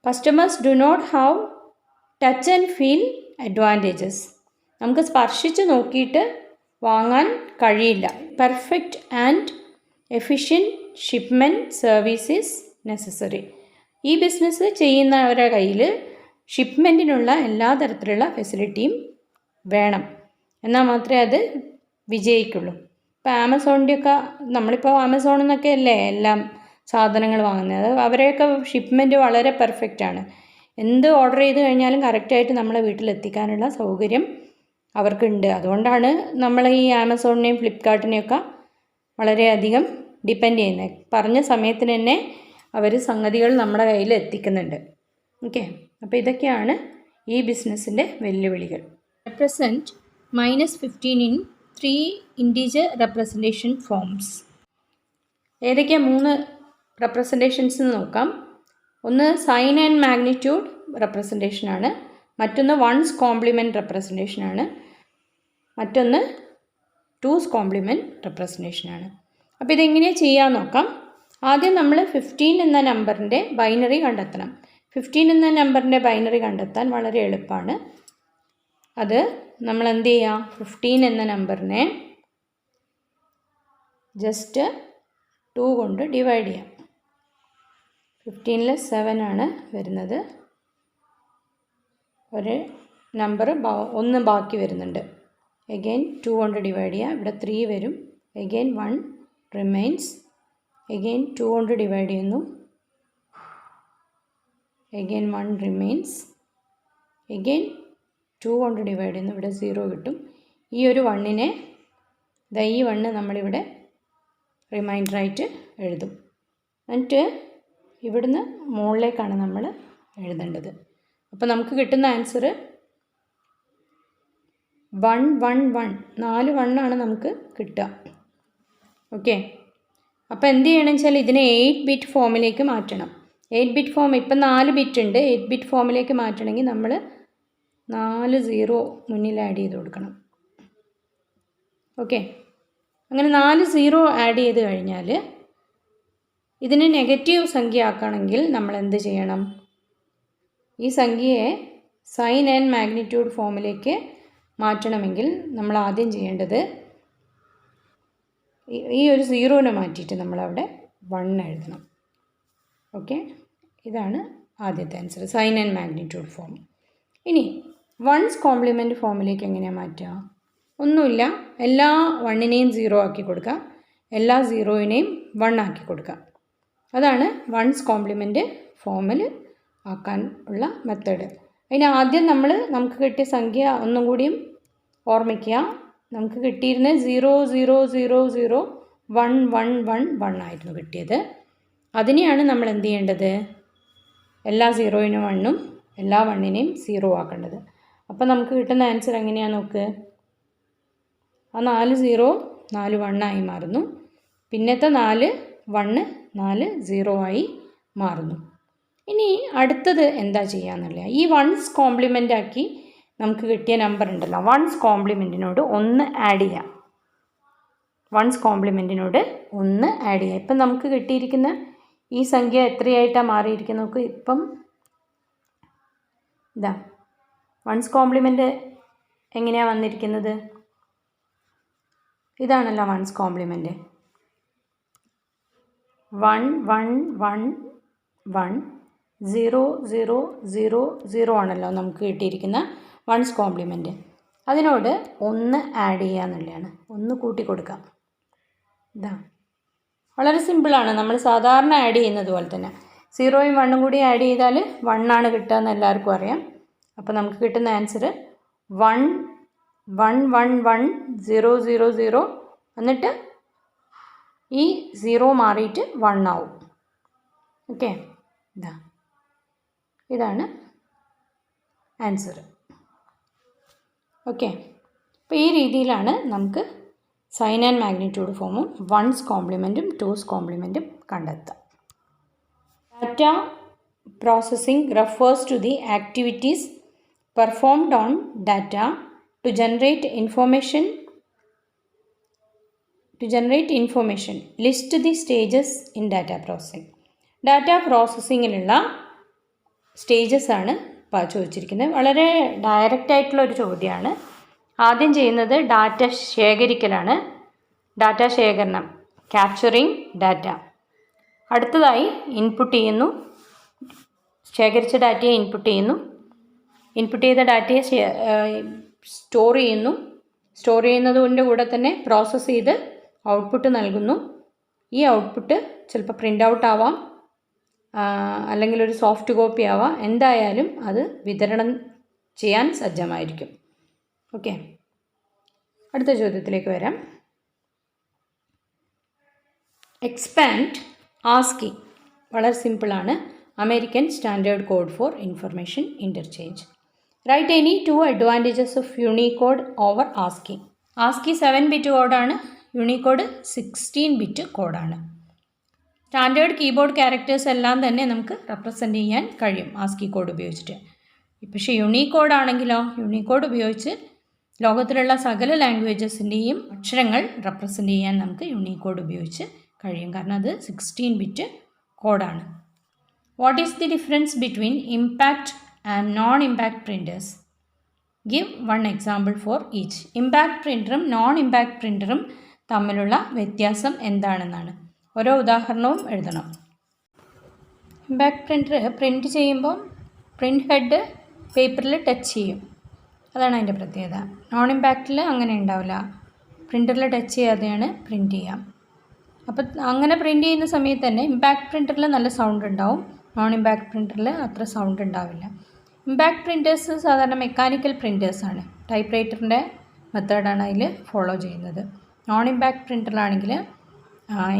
Customers do not have touch and feel advantages. നമുക്ക് സ്പർശിച്ച് നോക്കിയിട്ട് വാങ്ങാൻ കഴിയില്ല. Perfect and efficient shipment service is necessary. ഈ ബിസിനസ് ചെയ്യുന്നവരുടെ കയ്യിൽ ഷിപ്മെൻറ്റിനുള്ള എല്ലാ തരത്തിലുള്ള ഫെസിലിറ്റിയും വേണം, എന്നാൽ മാത്രമേ അത് വിജയിക്കുള്ളൂ. ഇപ്പോൾ ആമസോണിൻ്റെയൊക്കെ, നമ്മളിപ്പോൾ ആമസോണിൽ നിന്നൊക്കെ അല്ലേ എല്ലാം സാധനങ്ങൾ വാങ്ങുന്നത്, അവരെയൊക്കെ ഷിപ്മെൻറ്റ് വളരെ പെർഫെക്റ്റാണ്. എന്ത് ഓർഡർ ചെയ്ത് കഴിഞ്ഞാലും കറക്റ്റായിട്ട് നമ്മളെ വീട്ടിലെത്തിക്കാനുള്ള സൗകര്യം അവർക്കുണ്ട്. അതുകൊണ്ടാണ് നമ്മൾ ഈ ആമസോണിനെയും ഫ്ലിപ്കാർട്ടിനെയൊക്കെ വളരെയധികം ഡിപ്പെൻഡ് ചെയ്യുന്നത്. പറഞ്ഞ സമയത്തിന് തന്നെ അവർ സംഗതികൾ നമ്മുടെ കയ്യിൽ എത്തിക്കുന്നുണ്ട്. ഓക്കെ, അപ്പോൾ ഇതൊക്കെയാണ് ഈ ബിസിനസ്സിൻ്റെ വെല്ലുവിളികൾ. Represent -15 in 3 integer representation forms. ഏതൊക്കെയാണ് 3 റെപ്രസെൻറ്റേഷൻസ് എന്ന് നോക്കാം. ഒന്ന് സൈൻ ആൻഡ് മാഗ്നിറ്റ്യൂഡ് റെപ്രസെൻറ്റേഷനാണ്, മറ്റൊന്ന് വൺസ് കോംപ്ലിമെൻറ്റ് റെപ്രസെൻറ്റേഷനാണ്, മറ്റൊന്ന് ടൂസ് കോംപ്ലിമെൻറ്റ് റെപ്രസെൻറ്റേഷനാണ്. അപ്പോൾ ഇതെങ്ങനെയാണ് ചെയ്യാൻ നോക്കാം. ആദ്യം നമ്മൾ 15 എന്ന നമ്പറിൻ്റെ ബൈനറി കണ്ടെത്തണം. 15 എന്ന നമ്പറിൻ്റെ ബൈനറി കണ്ടെത്താൻ വളരെ എളുപ്പമാണ്. അത് നമ്മൾ എന്ത് ചെയ്യുക, 15 എന്ന നമ്പറിനെ ജസ്റ്റ് 2 കൊണ്ട് ഡിവൈഡ് ചെയ്യാം. 15 7 ആണ് വരുന്നത്. ഒരു നമ്പർ 1 ബാക്കി വരുന്നുണ്ട്. എഗെയിൻ 2 കൊണ്ട് ഡിവൈഡ് ചെയ്യുക. ഇവിടെ 3 വരും. Again 1 remains. എഗെയിൻ 2 കൊണ്ട് ഡിവൈഡ് ചെയ്യുന്നു. Again 1 remains. എഗെയിൻ 2 കൊണ്ട് ഡിവൈഡ് ചെയ്യുന്നു. ഇവിടെ 0 കിട്ടും. ഈ ഒരു 1നെ ഈ 1 നമ്മളിവിടെ റിമൈൻഡറായിട്ട് എഴുതും. എന്നിട്ട് ഇവിടുന്ന് മുകളിലേക്കാണ് നമ്മൾ എഴുതേണ്ടത്. അപ്പോൾ നമുക്ക് കിട്ടുന്ന ആൻസർ 1 1 1, 4 1 നമുക്ക് കിട്ടുക. ഓക്കെ, അപ്പോൾ എന്ത് ചെയ്യണം വെച്ചാൽ ഇതിനെ 8 ബിറ്റ് ഫോമിലേക്ക് മാറ്റണം. 8 ബിറ്റ് ഫോം ഇപ്പം 4 ബിറ്റ് ഉണ്ട്. 8 ബിറ്റ് ഫോമിലേക്ക് മാറ്റണമെങ്കിൽ നമ്മൾ 4 0 മുന്നിൽ ആഡ് ചെയ്ത് കൊടുക്കണം. ഓക്കെ, അങ്ങനെ 4 0 ആഡ് ചെയ്ത് കഴിഞ്ഞാൽ ഇതിനെ നെഗറ്റീവ് സംഖ്യ ആക്കണമെങ്കിൽ നമ്മൾ എന്ത് ചെയ്യണം? ഈ സംഖ്യയെ സൈൻ ആൻഡ് മാഗ്നിറ്റ്യൂഡ് ഫോമിലേക്ക് മാറ്റണമെങ്കിൽ നമ്മൾ ആദ്യം ചെയ്യേണ്ടത് ഈ ഒരു 0നെ മാറ്റിയിട്ട് നമ്മളവിടെ 1 എഴുതണം. ഓക്കെ, ഇതാണ് ആദ്യത്തെ answer, sign and magnitude form. ഇനി വൺസ് കോംപ്ലിമെൻറ്റ് ഫോമിലേക്ക് എങ്ങനെയാണ് മാറ്റുക? ഒന്നുമില്ല, എല്ലാ 1നെയും 0 ആക്കി കൊടുക്കുക, എല്ലാ 0നെയും 1 ആക്കി കൊടുക്കുക. അതാണ് വൺസ് കോംപ്ലിമെൻറ്റ് ഫോമിൽ ആക്കാൻ ഉള്ള മെത്തേഡ്. അതിന് ആദ്യം നമുക്ക് കിട്ടിയ സംഖ്യ ഒന്നും കൂടിയും ഓർമ്മിക്കുക. നമുക്ക് കിട്ടിയിരുന്നത് 0 0 0 0 1 1 1 1 ആയിരുന്നു കിട്ടിയത്. അതിനെയാണ് നമ്മൾ എന്ത് ചെയ്യേണ്ടത്? എല്ലാ 0നും 1ഉം എല്ലാ 1നെയും 0 ആക്കേണ്ടത്. അപ്പോൾ നമുക്ക് കിട്ടുന്ന ആൻസർ എങ്ങനെയാണ് നോക്ക്. ആ 4 0 4 1 ആയി മാറുന്നു. പിന്നത്തെ 4 1 4 0 ആയി മാറുന്നു. ഇനി അടുത്തത് എന്താ ചെയ്യാന്നുള്ളത്, ഈ വൺസ് കോംപ്ലിമെൻ്റ് ആക്കി നമുക്ക് കിട്ടിയ നമ്പർ ഉണ്ടല്ലോ, വൺസ് കോംപ്ലിമെൻറ്റിനോട് 1 ആഡ് ചെയ്യാം. വൺസ് കോംപ്ലിമെൻറ്റിനോട് 1 ആഡ് ചെയ്യാം. ഇപ്പം നമുക്ക് കിട്ടിയിരിക്കുന്ന ഈ സംഖ്യ എത്രയായിട്ടാണ് മാറിയിരിക്കുന്നത് നോക്ക്. ഇപ്പം ഇതാ വൺസ് കോംപ്ലിമെൻറ്റ് എങ്ങനെയാണ് വന്നിരിക്കുന്നത്? ഇതാണല്ലോ വൺസ് കോംപ്ലിമെൻറ്റ്. 1 1 1 1 0 0 0 0 ആണല്ലോ നമുക്ക് കിട്ടിയിരിക്കുന്ന വൺസ് കോംപ്ലിമെൻറ്റ്. അതിനോട് 1 ആഡ് ചെയ്യുക എന്നുള്ളതാണ്. 1 കൂട്ടി കൊടുക്കാം. ഇതാ വളരെ സിമ്പിളാണ്, നമ്മൾ സാധാരണ ആഡ് ചെയ്യുന്നത് പോലെ തന്നെ. 0യും 1ഉം കൂടി ആഡ് ചെയ്താൽ 1 ആണ് കിട്ടുക എന്ന് എല്ലാവർക്കും അറിയാം. അപ്പോൾ നമുക്ക് കിട്ടുന്ന ആൻസർ 1 1 1 1 0 0 0, എന്നിട്ട് ഈ 0 മാറിയിട്ട് 1 ആവും. ഓക്കെ, ഇതാണ് ആൻസർ. ഓക്കെ, അപ്പോൾ ഈ രീതിയിലാണ് നമുക്ക് സൈൻ ആൻഡ് മാഗ്നിറ്റ്യൂഡ് ഫോമും വൺസ് കോംപ്ലിമെൻറ്റും ടൂസ് കോംപ്ലിമെൻറ്റും കണ്ടെത്തുക. Data processing refers to the activities performed on data to generate information. List the stages in data processing. Data പ്രോസസ്സിങ്ങിലുള്ള സ്റ്റേജസ് ആണ് ചോദിച്ചിരിക്കുന്നത്. വളരെ ഡയറക്റ്റ് ആയിട്ടുള്ള ഒരു ചോദ്യമാണ്. ആദ്യം ചെയ്യുന്നത് ഡാറ്റ ശേഖരിക്കലാണ്, ഡാറ്റ ശേഖരണം, ക്യാപ്ചറിങ് ഡാറ്റ. അടുത്തതായി ഇൻപുട്ട് ചെയ്യുന്നു, ശേഖരിച്ച ഡാറ്റയെ ഇൻപുട്ട് ചെയ്യുന്നു, ഇൻപുട്ട് ചെയ്ത ഡാറ്റയെ സ്റ്റോർ ചെയ്യുന്നു, സ്റ്റോർ ചെയ്യുന്നതിൻ്റെ കൂടെ തന്നെ പ്രോസസ്സ് ചെയ്ത് ഔട്ട്പുട്ട് നൽകുന്നു. ഈ ഔട്ട്പുട്ട് ചിലപ്പോൾ പ്രിൻ്റ് ഔട്ട് ആവാം, അല്ലെങ്കിൽ ഒരു സോഫ്റ്റ് കോപ്പി ആവാം. എന്തായാലും അത് വിതരണം ചെയ്യാൻ സജ്ജമായിരിക്കും. ഓക്കെ, അടുത്ത ചോദ്യത്തിലേക്ക് വരാം. എക്സ്പാൻഡ് ആസ്കി വളരെ സിമ്പിളാണ്. American standard code for information interchange. Write any 2 advantages of Unicode over ASCII. ASCII 7 bit കോഡാണ്, യൂണിക്കോഡ് 16 ബിറ്റ് കോഡാണ്. സ്റ്റാൻഡേർഡ് കീബോർഡ് ക്യാരക്ടേഴ്സ് എല്ലാം തന്നെ നമുക്ക് റെപ്രസെൻ്റ് ചെയ്യാൻ കഴിയും ആസ്കി കോഡ് ഉപയോഗിച്ചിട്ട്. പക്ഷേ യൂണിക്കോഡ് ആണെങ്കിലോ, യൂണിക്കോഡ് ഉപയോഗിച്ച് ലോകത്തിലുള്ള സകല ലാംഗ്വേജസിൻ്റെയും അക്ഷരങ്ങൾ റെപ്രസെൻ്റ് ചെയ്യാൻ നമുക്ക് യൂണിക്കോഡ് ഉപയോഗിച്ച് കഴിയും, കാരണം അത് 16 ബിറ്റ് കോഡാണ്. What is the difference between impact and non impact printers? Give one example for each. Impact പ്രിൻ്ററും നോൺ ഇമ്പാക്റ്റ് പ്രിൻ്ററും തമ്മിലുള്ള വ്യത്യാസം എന്താണെന്നാണ്. ഓരോ ഉദാഹരണവും എഴുതണം. ഇമ്പാക്റ്റ് പ്രിൻ്റർ പ്രിൻ്റ് ചെയ്യുമ്പോൾ പ്രിൻ്റ് ഹെഡ് പേപ്പറിൽ ടച്ച് ചെയ്യും, അതാണ് അതിൻ്റെ പ്രത്യേകത. നോൺ ഇമ്പാക്റ്റിൽ അങ്ങനെ ഉണ്ടാവില്ല, പ്രിൻ്ററിൽ ടച്ച് ചെയ്യാതെയാണ് പ്രിൻ്റ് ചെയ്യാം. അപ്പോൾ അങ്ങനെ പ്രിൻ്റ് ചെയ്യുന്ന സമയത്ത് തന്നെ ഇമ്പാക്റ്റ് പ്രിൻ്ററിൽ നല്ല സൗണ്ട് ഉണ്ടാവും, നോൺ ഇമ്പാക്റ്റ് പ്രിൻ്ററിൽ അത്ര സൗണ്ട് ഉണ്ടാവില്ല. ഇമ്പാക്റ്റ് പ്രിൻറ്റേഴ്സ് സാധാരണ മെക്കാനിക്കൽ പ്രിൻറ്റേഴ്സാണ്, ടൈപ്പ് റൈറ്ററിൻ്റെ മെത്തേഡാണ് അതിൽ ഫോളോ ചെയ്യുന്നത്. നോൺ ഇമ്പാക്റ്റ് പ്രിൻ്ററിലാണെങ്കിൽ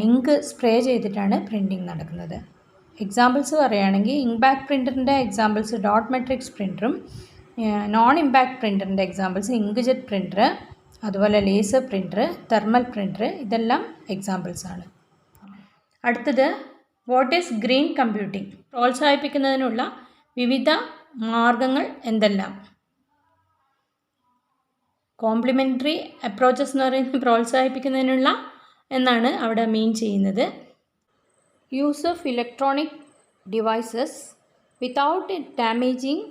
ഇങ്ക് സ്പ്രേ ചെയ്തിട്ടാണ് പ്രിൻറ്റിങ് നടക്കുന്നത്. എക്സാമ്പിൾസ് പറയുകയാണെങ്കിൽ ഇമ്പാക്റ്റ് പ്രിൻ്ററിൻ്റെ എക്സാമ്പിൾസ് ഡോട്ട് മെട്രിക്സ് പ്രിൻ്ററും നോൺ ഇമ്പാക്റ്റ് പ്രിൻ്ററിൻ്റെ എക്സാമ്പിൾസ് ഇങ്ക്ജെറ്റ് പ്രിൻ്റർ, അതുപോലെ ലേസർ പ്രിൻ്റർ, തെർമൽ പ്രിൻ്റർ, ഇതെല്ലാം എക്സാമ്പിൾസാണ്. അടുത്തത് വാട്ട് ഈസ് ഗ്രീൻ കമ്പ്യൂട്ടിംഗ്? പ്രോത്സാഹിപ്പിക്കുന്നതിനുള്ള വിവിധ മാർഗങ്ങൾ എന്തെല്ലാം? കോംപ്ലിമെൻ്ററി അപ്രോച്ചസ് എന്ന് പറയുന്നത് പ്രോത്സാഹിപ്പിക്കുന്നതിനുള്ള എന്നാണ് അവിടെ മീൻ ചെയ്യുന്നത്. Use of electronic devices without damaging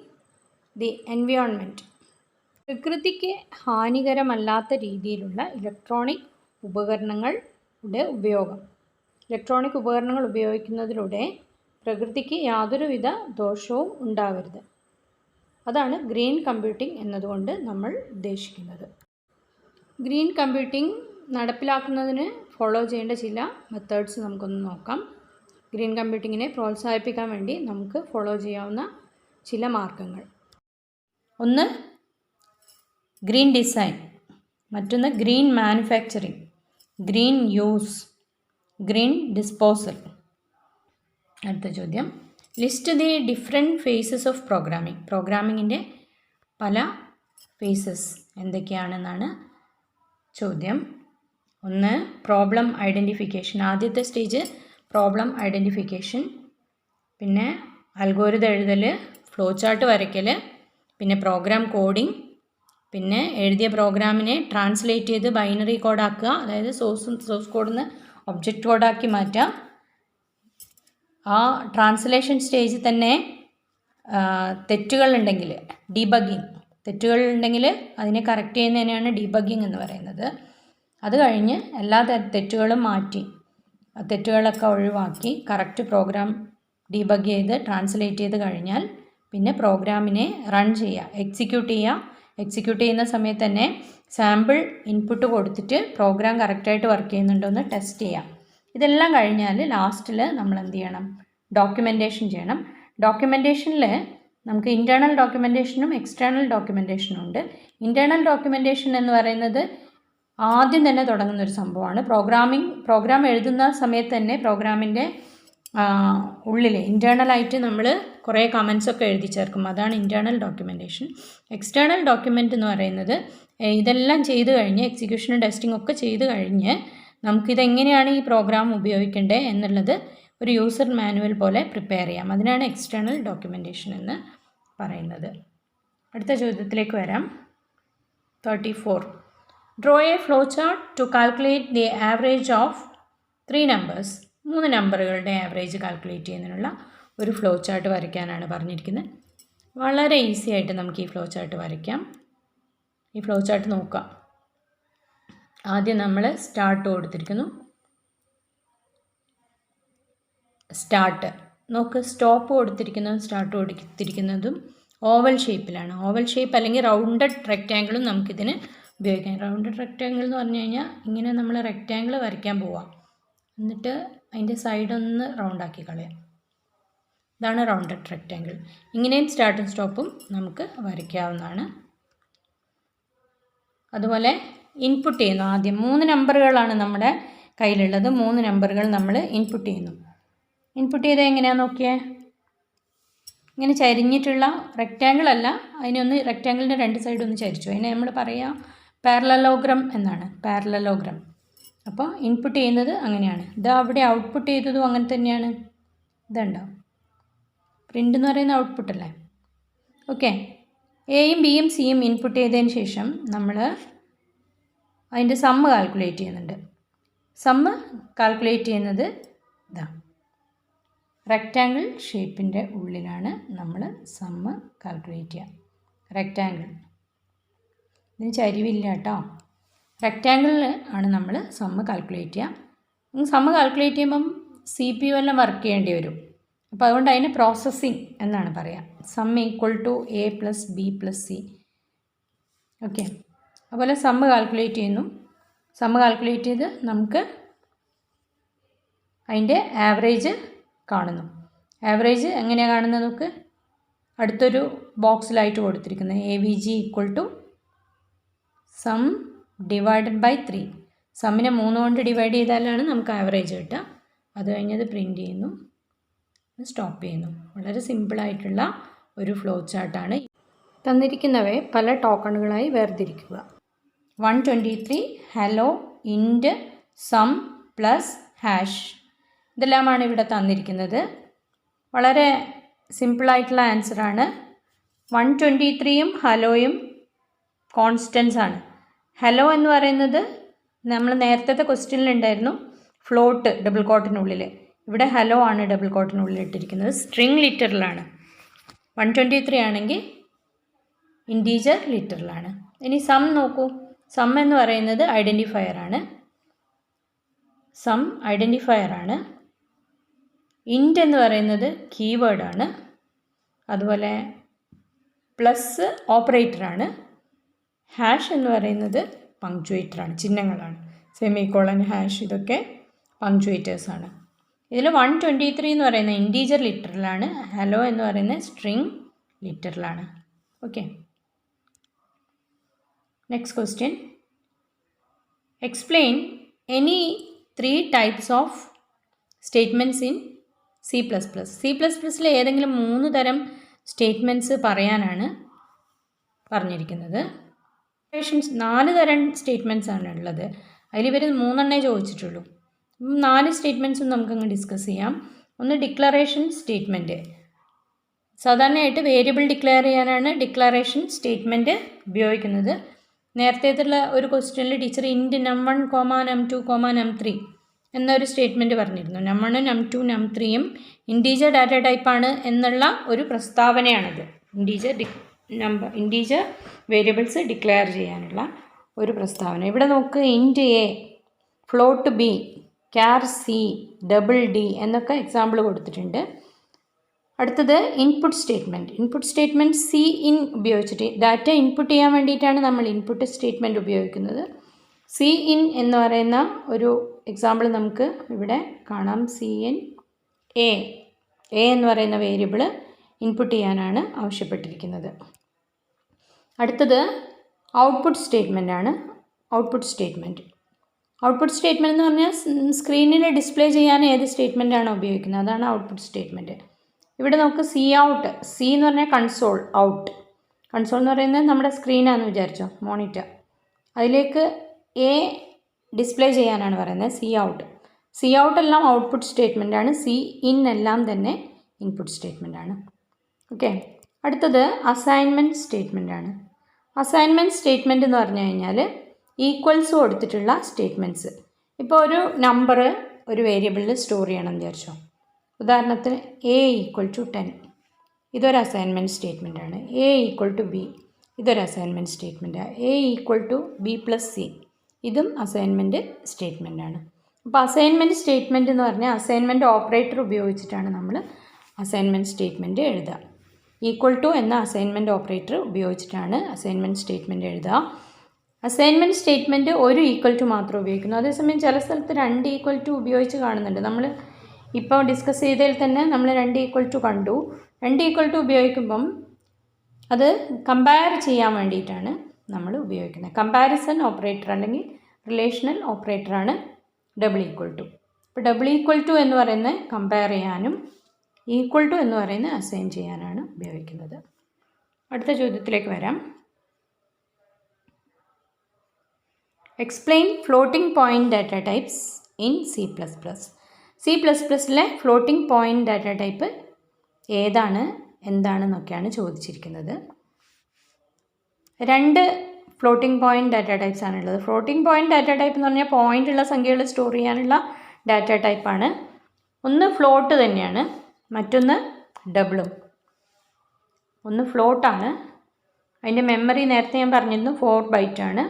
the environment. പ്രകൃതിക്ക് ഹാനികരമല്ലാത്ത രീതിയിലുള്ള ഇലക്ട്രോണിക് ഉപകരണങ്ങളുടെ ഉപയോഗം. ഇലക്ട്രോണിക് ഉപകരണങ്ങൾ ഉപയോഗിക്കുന്നതിലൂടെ പ്രകൃതിക്ക് യാതൊരുവിധ ദോഷവും ഉണ്ടാവരുത്. അതാണ് ഗ്രീൻ കമ്പ്യൂട്ടിംഗ് എന്നതുകൊണ്ട് നമ്മൾ ഉദ്ദേശിക്കുന്നത്. ഗ്രീൻ കമ്പ്യൂട്ടിംഗ് നടപ്പിലാക്കുന്നതിന് ഫോളോ ചെയ്യേണ്ട ചില മെത്തേഡ്സ് നമുക്കൊന്ന് നോക്കാം. ഗ്രീൻ കമ്പ്യൂട്ടിങ്ങിനെ പ്രോത്സാഹിപ്പിക്കാൻ വേണ്ടി നമുക്ക് ഫോളോ ചെയ്യാവുന്ന ചില മാർഗങ്ങൾ. ഒന്ന് ഗ്രീൻ ഡിസൈൻ, മറ്റൊന്ന് green manufacturing, green use, green disposal. അടുത്ത ചോദ്യം, list the different phases of programming. പ്രോഗ്രാമിങ്ങിൻ്റെ പല ഫേസസ് എന്തൊക്കെയാണെന്നാണ് ചോദ്യം. ഒന്ന് പ്രോബ്ലം ഐഡൻറ്റിഫിക്കേഷൻ, ആദ്യത്തെ സ്റ്റേജ് പ്രോബ്ലം ഐഡൻറ്റിഫിക്കേഷൻ, പിന്നെ അൽഗോരിതം എഴുതൽ, ഫ്ലോ ചാർട്ട് വരയ്ക്കൽ, പിന്നെ പ്രോഗ്രാം കോഡിംഗ്, പിന്നെ എഴുതിയ പ്രോഗ്രാമിനെ ട്രാൻസ്ലേറ്റ് ചെയ്ത് ബൈനറി കോഡാക്കുക, അതായത് സോഴ്സ് കോഡിൽ നിന്ന് ഒബ്ജക്റ്റ് കോഡാക്കി മാറ്റാം. ആ ട്രാൻസ്ലേഷൻ സ്റ്റേജിൽ തന്നെ തെറ്റുകളുണ്ടെങ്കിൽ ഡീബഗ്ഗിങ്, തെറ്റുകളുണ്ടെങ്കിൽ അതിനെ കറക്റ്റ് ചെയ്യുന്നതിനെയാണ് ഡീബഗ്ഗിങ് എന്ന് പറയുന്നത്. അത് കഴിഞ്ഞ് എല്ലാ തെറ്റുകളും മാറ്റി, തെറ്റുകളൊക്കെ ഒഴിവാക്കി കറക്റ്റ് പ്രോഗ്രാം ഡീബഗ് ചെയ്ത് ട്രാൻസ്ലേറ്റ് ചെയ്ത് കഴിഞ്ഞാൽ പിന്നെ പ്രോഗ്രാമിനെ റൺ ചെയ്യുക, എക്സിക്യൂട്ട് ചെയ്യുന്ന സമയത്ത് തന്നെ സാമ്പിൾ ഇൻപുട്ട് കൊടുത്തിട്ട് പ്രോഗ്രാം കറക്റ്റായിട്ട് വർക്ക് ചെയ്യുന്നുണ്ടോ എന്ന് ടെസ്റ്റ് ചെയ്യാം. ഇതെല്ലാം കഴിഞ്ഞാൽ ലാസ്റ്റിൽ നമ്മൾ എന്ത് ചെയ്യണം? ഡോക്യുമെൻറ്റേഷൻ ചെയ്യണം. ഡോക്യുമെൻറ്റേഷനിൽ നമുക്ക് ഇൻറ്റേർണൽ ഡോക്യുമെൻറ്റേഷനും എക്സ്റ്റേണൽ ഡോക്യുമെൻറ്റേഷനും ഉണ്ട്. ഇൻറ്റേർണൽ ഡോക്യുമെൻറ്റേഷൻ എന്ന് പറയുന്നത് ആദ്യം തന്നെ തുടങ്ങുന്ന ഒരു സംഭവമാണ്. പ്രോഗ്രാം എഴുതുന്ന സമയത്ത് തന്നെ പ്രോഗ്രാമിൻ്റെ ഉള്ളിൽ ഇൻറ്റേർണലായിട്ട് നമ്മൾ കുറേ കമൻസൊക്കെ എഴുതി ചേർക്കും, അതാണ് ഇൻറ്റേർണൽ ഡോക്യുമെൻറ്റേഷൻ. എക്സ്റ്റേണൽ ഡോക്യുമെൻ്റ് എന്ന് പറയുന്നത് ഇതെല്ലാം ചെയ്ത് കഴിഞ്ഞ് എക്സിക്യൂഷനും ടെസ്റ്റിംഗ് ഒക്കെ ചെയ്ത് കഴിഞ്ഞ് നമുക്കിതെങ്ങനെയാണ് ഈ പ്രോഗ്രാം ഉപയോഗിക്കേണ്ടത് എന്നുള്ളത് ഒരു യൂസർ മാനുവൽ പോലെ പ്രിപ്പയർ ചെയ്യാം. അതിനാണ് എക്സ്റ്റേണൽ ഡോക്യുമെൻറ്റേഷൻ എന്ന് പറയുന്നത്. അടുത്ത ചോദ്യത്തിലേക്ക് വരാം. 34. Draw a flow chart to calculate the average of 3 numbers. 3 നമ്പറുകളുടെ ആവറേജ് കാൽക്കുലേറ്റ് ചെയ്യുന്നതിനുള്ള ഒരു ഫ്ലോ ചാർട്ട് വരയ്ക്കാനാണ് പറഞ്ഞിരിക്കുന്നത്. വളരെ ഈസി ആയിട്ട് നമുക്ക് ഈ ഫ്ലോ ചാർട്ട് വരയ്ക്കാം. ഈ ഫ്ലോ ചാർട്ട് നോക്കാം. ആദ്യം നമ്മൾ സ്റ്റാർട്ട് കൊടുത്തിരിക്കുന്നു. സ്റ്റാർട്ട് നോക്ക്, സ്റ്റോപ്പ് കൊടുത്തിരിക്കുന്നതും സ്റ്റാർട്ട് കൊടുത്തിരിക്കുന്നതും ഓവൽ ഷേപ്പിലാണ്. ഓവൽ ഷേപ്പ് അല്ലെങ്കിൽ റൗണ്ടഡ് റെക്റ്റാങ്കിളും നമുക്കിതിന് ഉപയോഗിക്കാം. റൗണ്ടഡ് റെക്റ്റാങ്കിൾ എന്ന് പറഞ്ഞു കഴിഞ്ഞാൽ ഇങ്ങനെ നമ്മൾ റെക്റ്റാങ്കിൾ വരയ്ക്കാൻ പോവാം, എന്നിട്ട് അതിൻ്റെ സൈഡൊന്ന് റൗണ്ടാക്കി കളയാം. ഇതാണ് റൗണ്ടഡ് റെക്റ്റാങ്കിൾ. ഇങ്ങനെയും സ്റ്റാർട്ടും സ്റ്റോപ്പും നമുക്ക് വരയ്ക്കാവുന്നതാണ്. അതുപോലെ ഇൻപുട്ട് ചെയ്യുന്നു. ആദ്യം 3 നമ്പറുകളാണ് നമ്മുടെ കയ്യിലുള്ളത്. 3 നമ്പറുകൾ നമ്മൾ ഇൻപുട്ട് ചെയ്യുന്നു. ഇൻപുട്ട് ചെയ്ത് എങ്ങനെയാണെന്ന് നോക്കിയേ. ഇങ്ങനെ ചരിഞ്ഞിട്ടുള്ള റെക്റ്റാങ്കിൾ അല്ല, അതിനൊന്ന് റെക്റ്റാങ്കിളിൻ്റെ 2 സൈഡും ഒന്ന് ചരിച്ചു. അതിനെ നമ്മൾ പറയുക പാരലലോഗ്രാം എന്നാണ്. പാരലലോഗ്രാം. അപ്പോൾ ഇൻപുട്ട് ചെയ്യുന്നത് അങ്ങനെയാണ്. ഇത് അവിടെ ഔട്ട്പുട്ട് ചെയ്തതും അങ്ങനെ തന്നെയാണ്. ഇതുണ്ടോ, പ്രിൻ്റ് എന്ന് പറയുന്ന ഔട്ട്പുട്ടല്ലേ. ഓക്കെ, എയും ബിയും സിയും ഇൻപുട്ട് ചെയ്തതിന് ശേഷം നമ്മൾ അതിൻ്റെ സമ്മ് കാൽക്കുലേറ്റ് ചെയ്യുന്നുണ്ട്. സമ്മ് കാൽക്കുലേറ്റ് ചെയ്യുന്നത് ഇതാ, റെക്റ്റാങ്കിൾ ഷേപ്പിൻ്റെ ഉള്ളിലാണ് നമ്മൾ സമ്മ് കാൽക്കുലേറ്റ് ചെയ്യുക. റെക്റ്റാങ്കിൾ ഇതിന് ചരിവില്ല കേട്ടോ. റെക്റ്റാങ്കിളിൽ ആണ് നമ്മൾ സമ്മ് കാൽക്കുലേറ്റ് ചെയ്യുക. സമ്മ് കാൽക്കുലേറ്റ് ചെയ്യുമ്പം CPU എല്ലാം വർക്ക് ചെയ്യേണ്ടി വരും. അപ്പോൾ അതുകൊണ്ട് അതിന് പ്രോസസ്സിങ് എന്നാണ് പറയുക. Sum equal to A + B + C. Okay, അതുപോലെ സമ്മ് കാൽക്കുലേറ്റ് ചെയ്യുന്നു. സമ്മ് കാൽക്കുലേറ്റ് ചെയ്ത് നമുക്ക് അതിൻ്റെ ആവറേജ് കാണുന്നു. ആവറേജ് എങ്ങനെയാണ് കാണുന്നത് നമുക്ക് അടുത്തൊരു ബോക്സിലായിട്ട് കൊടുത്തിരിക്കുന്നത് AVG equal to sum divided by 3. സമ്മിനെ 3 കൊണ്ട് ഡിവൈഡ് ചെയ്താലാണ് നമുക്ക് ആവറേജ് കിട്ടുക. അത് കഴിഞ്ഞത് പ്രിൻറ്റ് ചെയ്യുന്നു, സ്റ്റോപ്പ് ചെയ്യുന്നു. വളരെ സിമ്പിളായിട്ടുള്ള ഒരു ഫ്ലോ ചാർട്ടാണ്. തന്നിരിക്കുന്നവയെ പല ടോക്കണുകളായി വേർതിരിക്കുക. 123 ഹലോ ഇൻറ്റ് സം പ്ലസ് ഹാഷ്, ഇതെല്ലാമാണ് ഇവിടെ തന്നിരിക്കുന്നത്. വളരെ സിമ്പിളായിട്ടുള്ള ആൻസറാണ്. 123യും ഹലോയും കോൺസ്റ്റൻസ് ആണ്. ഹലോ എന്ന് പറയുന്നത് നമ്മൾ നേരത്തെ ക്വസ്റ്റ്യനിലുണ്ടായിരുന്നു ഫ്ലോട്ട് ഡബിൾ കോട്ടിനുള്ളിൽ. ഇവിടെ ഹലോ ആണ് ഡബിൾ കോട്ടിനുള്ളിൽ ഇട്ടിരിക്കുന്നത്. സ്ട്രിങ് ലിറ്ററിലാണ്. 123 ആണെങ്കിൽ ഇൻറ്റീജർ ലിറ്ററിലാണ്. ഇനി സം നോക്കൂ. സം എന്ന് പറയുന്നത് ഐഡൻറ്റിഫയർ ആണ്. സം ഐഡൻറ്റിഫയർ ആണ്. ഇൻറ്റ് എന്ന് പറയുന്നത് കീവേഡാണ്. അതുപോലെ പ്ലസ് ഓപ്പറേറ്ററാണ്. ഹാഷ് എന്ന് പറയുന്നത് പങ്ക്ച്വേറ്ററാണ്, ചിഹ്നങ്ങളാണ്. സെമിക്കോളൻ, ഹാഷ്, ഇതൊക്കെ പങ്ക്ച്വേറ്റേഴ്സാണ്. ഇതിൽ 123 എന്ന് പറയുന്നത് ഇൻറ്റീജർ ലിറ്ററിലാണ്. ഹലോ എന്ന് പറയുന്നത് സ്ട്രിങ് ലിറ്ററിലാണ്. Okay, next question. Explain any 3 types of statements in C++. C++ൽ ഏതെങ്കിലും 3 തരം സ്റ്റേറ്റ്മെൻറ്റ്സ് പറയാനാണ് പറഞ്ഞിരിക്കുന്നത്. 4 തരം സ്റ്റേറ്റ്മെൻറ്റ്സ് ആണ് ഉള്ളത്. അതിൽ ഇവർ 3 ചോദിച്ചിട്ടുള്ളൂ. 4 സ്റ്റേറ്റ്മെൻറ്റ്സും നമുക്കങ്ങ് ഡിസ്കസ് ചെയ്യാം. ഒന്ന് ഡിക്ലറേഷൻ സ്റ്റേറ്റ്മെൻറ്റ്. സാധാരണയായിട്ട് വേരിയബിൾ ഡിക്ലെയർ ചെയ്യാനാണ് ഡിക്ലറേഷൻ സ്റ്റേറ്റ്മെൻറ്റ് ഉപയോഗിക്കുന്നത്. നേരത്തേത്തുള്ള ഒരു ക്വസ്റ്റ്യനിൽ ടീച്ചർ ഇൻറ്റ് num1, num2, num3 എന്നൊരു സ്റ്റേറ്റ്മെൻറ്റ് പറഞ്ഞിരുന്നു. num1, num2, num3യും ഇൻറ്റീജർ ഡാറ്റ ടൈപ്പാണ് എന്നുള്ള ഒരു പ്രസ്താവനയാണത്. ഇൻറ്റീജർ വേരിയബിൾസ് ഡിക്ലെയർ ചെയ്യാനുള്ള ഒരു പ്രസ്താവന. ഇവിടെ നോക്ക്, int A, float B, char C, double D എന്നൊക്കെ എക്സാമ്പിൾ കൊടുത്തിട്ടുണ്ട്. അടുത്തത് input statement. Input statement CIN ഉപയോഗിച്ചിട്ട് ഡാറ്റ ഇൻപുട്ട് ചെയ്യാൻ വേണ്ടിയിട്ടാണ് നമ്മൾ ഇൻപുട്ട് സ്റ്റേറ്റ്മെൻറ്റ് ഉപയോഗിക്കുന്നത്. CIN എന്ന് പറയുന്ന ഒരു എക്സാമ്പിൾ നമുക്ക് ഇവിടെ കാണാം. CIN A എന്ന് പറയുന്ന വേരിയബിൾ ഇൻപുട്ട് ചെയ്യാനാണ് ആവശ്യപ്പെട്ടിരിക്കുന്നത്. അടുത്തത് ഔട്ട്പുട്ട് സ്റ്റേറ്റ്മെൻ്റ് ആണ്. ഔട്ട്പുട്ട് സ്റ്റേറ്റ്മെൻറ്റ് എന്ന് പറഞ്ഞാൽ സ്ക്രീനിൽ ഡിസ്പ്ലേ ചെയ്യാൻ ഏത് സ്റ്റേറ്റ്മെൻറ്റാണോ ഉപയോഗിക്കുന്നത് അതാണ് ഔട്ട്പുട്ട് സ്റ്റേറ്റ്മെൻറ്റ്. ഇവിടെ നമുക്ക് Cout, C എന്ന് പറഞ്ഞാൽ കൺസോൾ, ഔട്ട്. കൺസോൾ എന്ന് പറയുന്നത് നമ്മുടെ സ്ക്രീനാണെന്ന് വിചാരിച്ചോ, മോണിറ്റർ. അതിലേക്ക് A ഡിസ്പ്ലേ ചെയ്യാനാണ് പറയുന്നത് Cout. Cout എല്ലാം ഔട്ട്പുട്ട് സ്റ്റേറ്റ്മെൻറ്റാണ്. CIN എല്ലാം തന്നെ ഇൻപുട്ട് സ്റ്റേറ്റ്മെൻറ്റാണ്. ഓക്കെ, അടുത്തത് അസൈൻമെൻറ്റ് സ്റ്റേറ്റ്മെൻ്റ് ആണ്. അസൈൻമെൻറ്റ് സ്റ്റേറ്റ്മെൻറ്റ് എന്ന് പറഞ്ഞു കഴിഞ്ഞാൽ ഈക്വൽസ് കൊടുത്തിട്ടുള്ള സ്റ്റേറ്റ്മെൻറ്റ്സ്. ഇപ്പോൾ ഒരു നമ്പർ ഒരു വേരിയബിളിൽ സ്റ്റോർ ചെയ്യണം എന്ന് വിചാരിച്ചോ. ഉദാഹരണത്തിന് A = 10, ഇതൊരു അസൈൻമെൻറ്റ് സ്റ്റേറ്റ്മെൻറ്റാണ്. A = B, ഇതൊരു അസൈൻമെൻറ്റ് സ്റ്റേറ്റ്മെൻറ്റാണ്. A = B + C, ഇതും അസൈൻമെൻറ്റ് സ്റ്റേറ്റ്മെൻറ്റാണ്. അപ്പോൾ അസൈൻമെൻറ്റ് സ്റ്റേറ്റ്മെൻറ്റ് എന്ന് പറഞ്ഞാൽ അസൈൻമെൻറ്റ് ഓപ്പറേറ്റർ ഉപയോഗിച്ചിട്ടാണ് നമ്മൾ അസൈൻമെൻറ്റ് സ്റ്റേറ്റ്മെൻറ്റ് എഴുതുക. = എന്ന അസൈൻമെൻറ്റ് ഓപ്പറേറ്റർ ഉപയോഗിച്ചിട്ടാണ് അസൈൻമെൻറ്റ് സ്റ്റേറ്റ്മെൻറ്റ് എഴുതുക. അസൈൻമെൻറ്റ് സ്റ്റേറ്റ്മെൻറ്റ് ഒരു = മാത്രം ഉപയോഗിക്കുന്നു. അതേസമയം ചില സ്ഥലത്ത് 2 = ഉപയോഗിച്ച് കാണുന്നുണ്ട്. നമ്മൾ ഇപ്പോൾ ഡിസ്കസ് ചെയ്തതിൽ തന്നെ നമ്മൾ 2 കണ്ടു. 2 ഉപയോഗിക്കുമ്പം അത് കമ്പയർ ചെയ്യാൻ വേണ്ടിയിട്ടാണ് നമ്മൾ ഉപയോഗിക്കുന്നത്. കമ്പാരിസൺ ഓപ്പറേറ്റർ അല്ലെങ്കിൽ റിലേഷണൽ ഓപ്പറേറ്ററാണ് =. അപ്പോൾ == എന്ന് പറയുന്നത് കമ്പയർ ചെയ്യാനും = എന്ന് പറയുന്നത് അസൈൻ ചെയ്യാനാണ് ഉപയോഗിക്കുന്നത്. അടുത്ത ചോദ്യത്തിലേക്ക് വരാം. Explain floating point data types in C++. C++ലെ ഫ്ലോട്ടിംഗ് പോയിൻറ്റ് ഡാറ്റ ടൈപ്പ് ഏതാണ്, എന്താണെന്നൊക്കെയാണ് ചോദിച്ചിരിക്കുന്നത്. 2 ഫ്ലോട്ടിംഗ് പോയിൻറ്റ് ഡാറ്റ ടൈപ്സ് ആണുള്ളത്. ഫ്ലോട്ടിംഗ് പോയിൻറ്റ് ഡാറ്റ ടൈപ്പ് എന്ന് പറഞ്ഞാൽ പോയിൻ്റുള്ള സംഖ്യകൾ സ്റ്റോർ ചെയ്യാനുള്ള ഡാറ്റ ടൈപ്പാണ്. ഒന്ന് ഫ്ലോട്ട് തന്നെയാണ്, മറ്റൊന്ന് ഡബിളും. ഒന്ന് ഫ്ലോട്ടാണ്, അതിൻ്റെ മെമ്മറി നേരത്തെ ഞാൻ പറഞ്ഞിരുന്നു 4 ബൈറ്റ് ആണ്.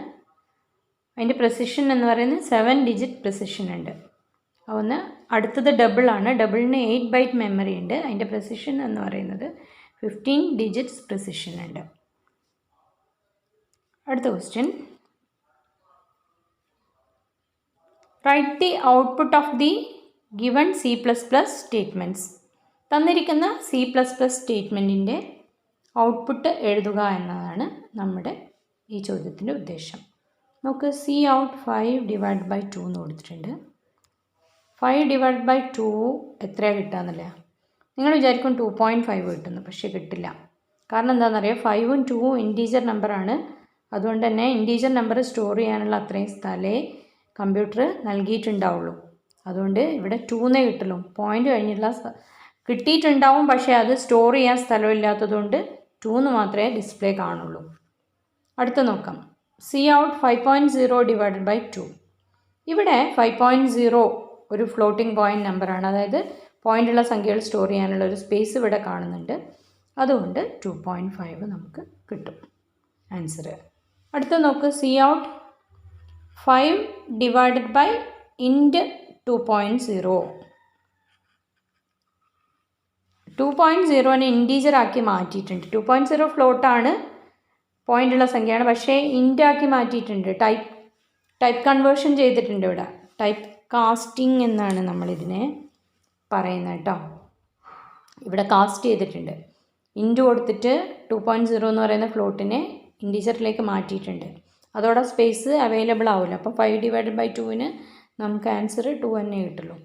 അതിൻ്റെ പ്രിസിഷൻ എന്ന് പറയുന്നത് 7 ഡിജിറ്റ് പ്രിസിഷൻ ഉണ്ട്. ഒന്ന് അടുത്തത് ഡബിളാണ്. ഡബിളിന് 8 ബൈറ്റ് മെമ്മറി ഉണ്ട്. അതിൻ്റെ പ്രിസിഷൻ എന്ന് പറയുന്നത് 15 ഡിജിറ്റ്സ് പ്രിസിഷൻ ഉണ്ട്. അടുത്ത question, write the output of the given C++ statements. തന്നിരിക്കുന്ന C++ സ്റ്റേറ്റ്മെൻറ്റിൻ്റെ ഔട്ട്പുട്ട് എഴുതുക എന്നതാണ് നമ്മുടെ ഈ ചോദ്യത്തിൻ്റെ ഉദ്ദേശം. നമുക്ക് Cout 5/2 എന്ന് കൊടുത്തിട്ടുണ്ട്. 5/2 എത്രയാണ് കിട്ടുകയെന്നല്ല. നിങ്ങൾ വിചാരിക്കും 2.5 കിട്ടുന്നു, പക്ഷേ കിട്ടില്ല. കാരണം എന്താണെന്നറിയാം, 5ഉം 2ഉം ഇൻറ്റീജർ നമ്പറാണ്. അതുകൊണ്ട് തന്നെ ഇൻറ്റീജർ നമ്പർ സ്റ്റോർ ചെയ്യാനുള്ള അത്രയും സ്ഥലമേ കമ്പ്യൂട്ടർ നൽകിയിട്ടുണ്ടാവുള്ളൂ. അതുകൊണ്ട് ഇവിടെ 2എന്നേ കിട്ടുള്ളൂ. പോയിൻ്റ് കഴിഞ്ഞിട്ടുള്ള കിട്ടിയിട്ടുണ്ടാവും, പക്ഷേ അത് സ്റ്റോർ ചെയ്യാൻ സ്ഥലമില്ലാത്തതുകൊണ്ട് 2 മാത്രമേ ഡിസ്പ്ലേ കാണുള്ളൂ. അടുത്ത നോക്കാം, Cout 5.0/2. ഇവിടെ 5.0 ഒരു ഫ്ലോട്ടിംഗ് പോയിൻ്റ് നമ്പറാണ്. അതായത് പോയിൻ്റുള്ള സംഖ്യകൾ സ്റ്റോർ ചെയ്യാനുള്ള ഒരു സ്പേസ് ഇവിടെ കാണുന്നുണ്ട്. അതുകൊണ്ട് 2.5 നമുക്ക് കിട്ടും ആൻസർ. അടുത്ത നോക്ക്, Cout 5/int 2.0. 2.0നെ ഇൻറ്റീജർ ആക്കി മാറ്റിയിട്ടുണ്ട്. 2.0 ഫ്ലോട്ടാണ്, പോയിൻ്റുള്ള സംഖ്യയാണ്, പക്ഷേ ഇൻറ്റാക്കി മാറ്റിയിട്ടുണ്ട്. ടൈപ്പ് കൺവേർഷൻ ചെയ്തിട്ടുണ്ട്. ഇവിടെ ടൈപ്പ് കാസ്റ്റിംഗ് എന്നാണ് നമ്മളിതിനെ പറയുന്നത് കേട്ടോ. ഇവിടെ കാസ്റ്റ് ചെയ്തിട്ടുണ്ട്. ഇൻറ്റ് കൊടുത്തിട്ട് 2.0 എന്ന് പറയുന്ന ഫ്ലോട്ടിനെ ഇൻറ്റീജറിലേക്ക് മാറ്റിയിട്ടുണ്ട്. അതോടെ സ്പേസ് അവൈലബിൾ ആവില്ല. അപ്പോൾ 5/2 നമുക്ക് ആൻസർ 2 തന്നെ കിട്ടുള്ളൂ.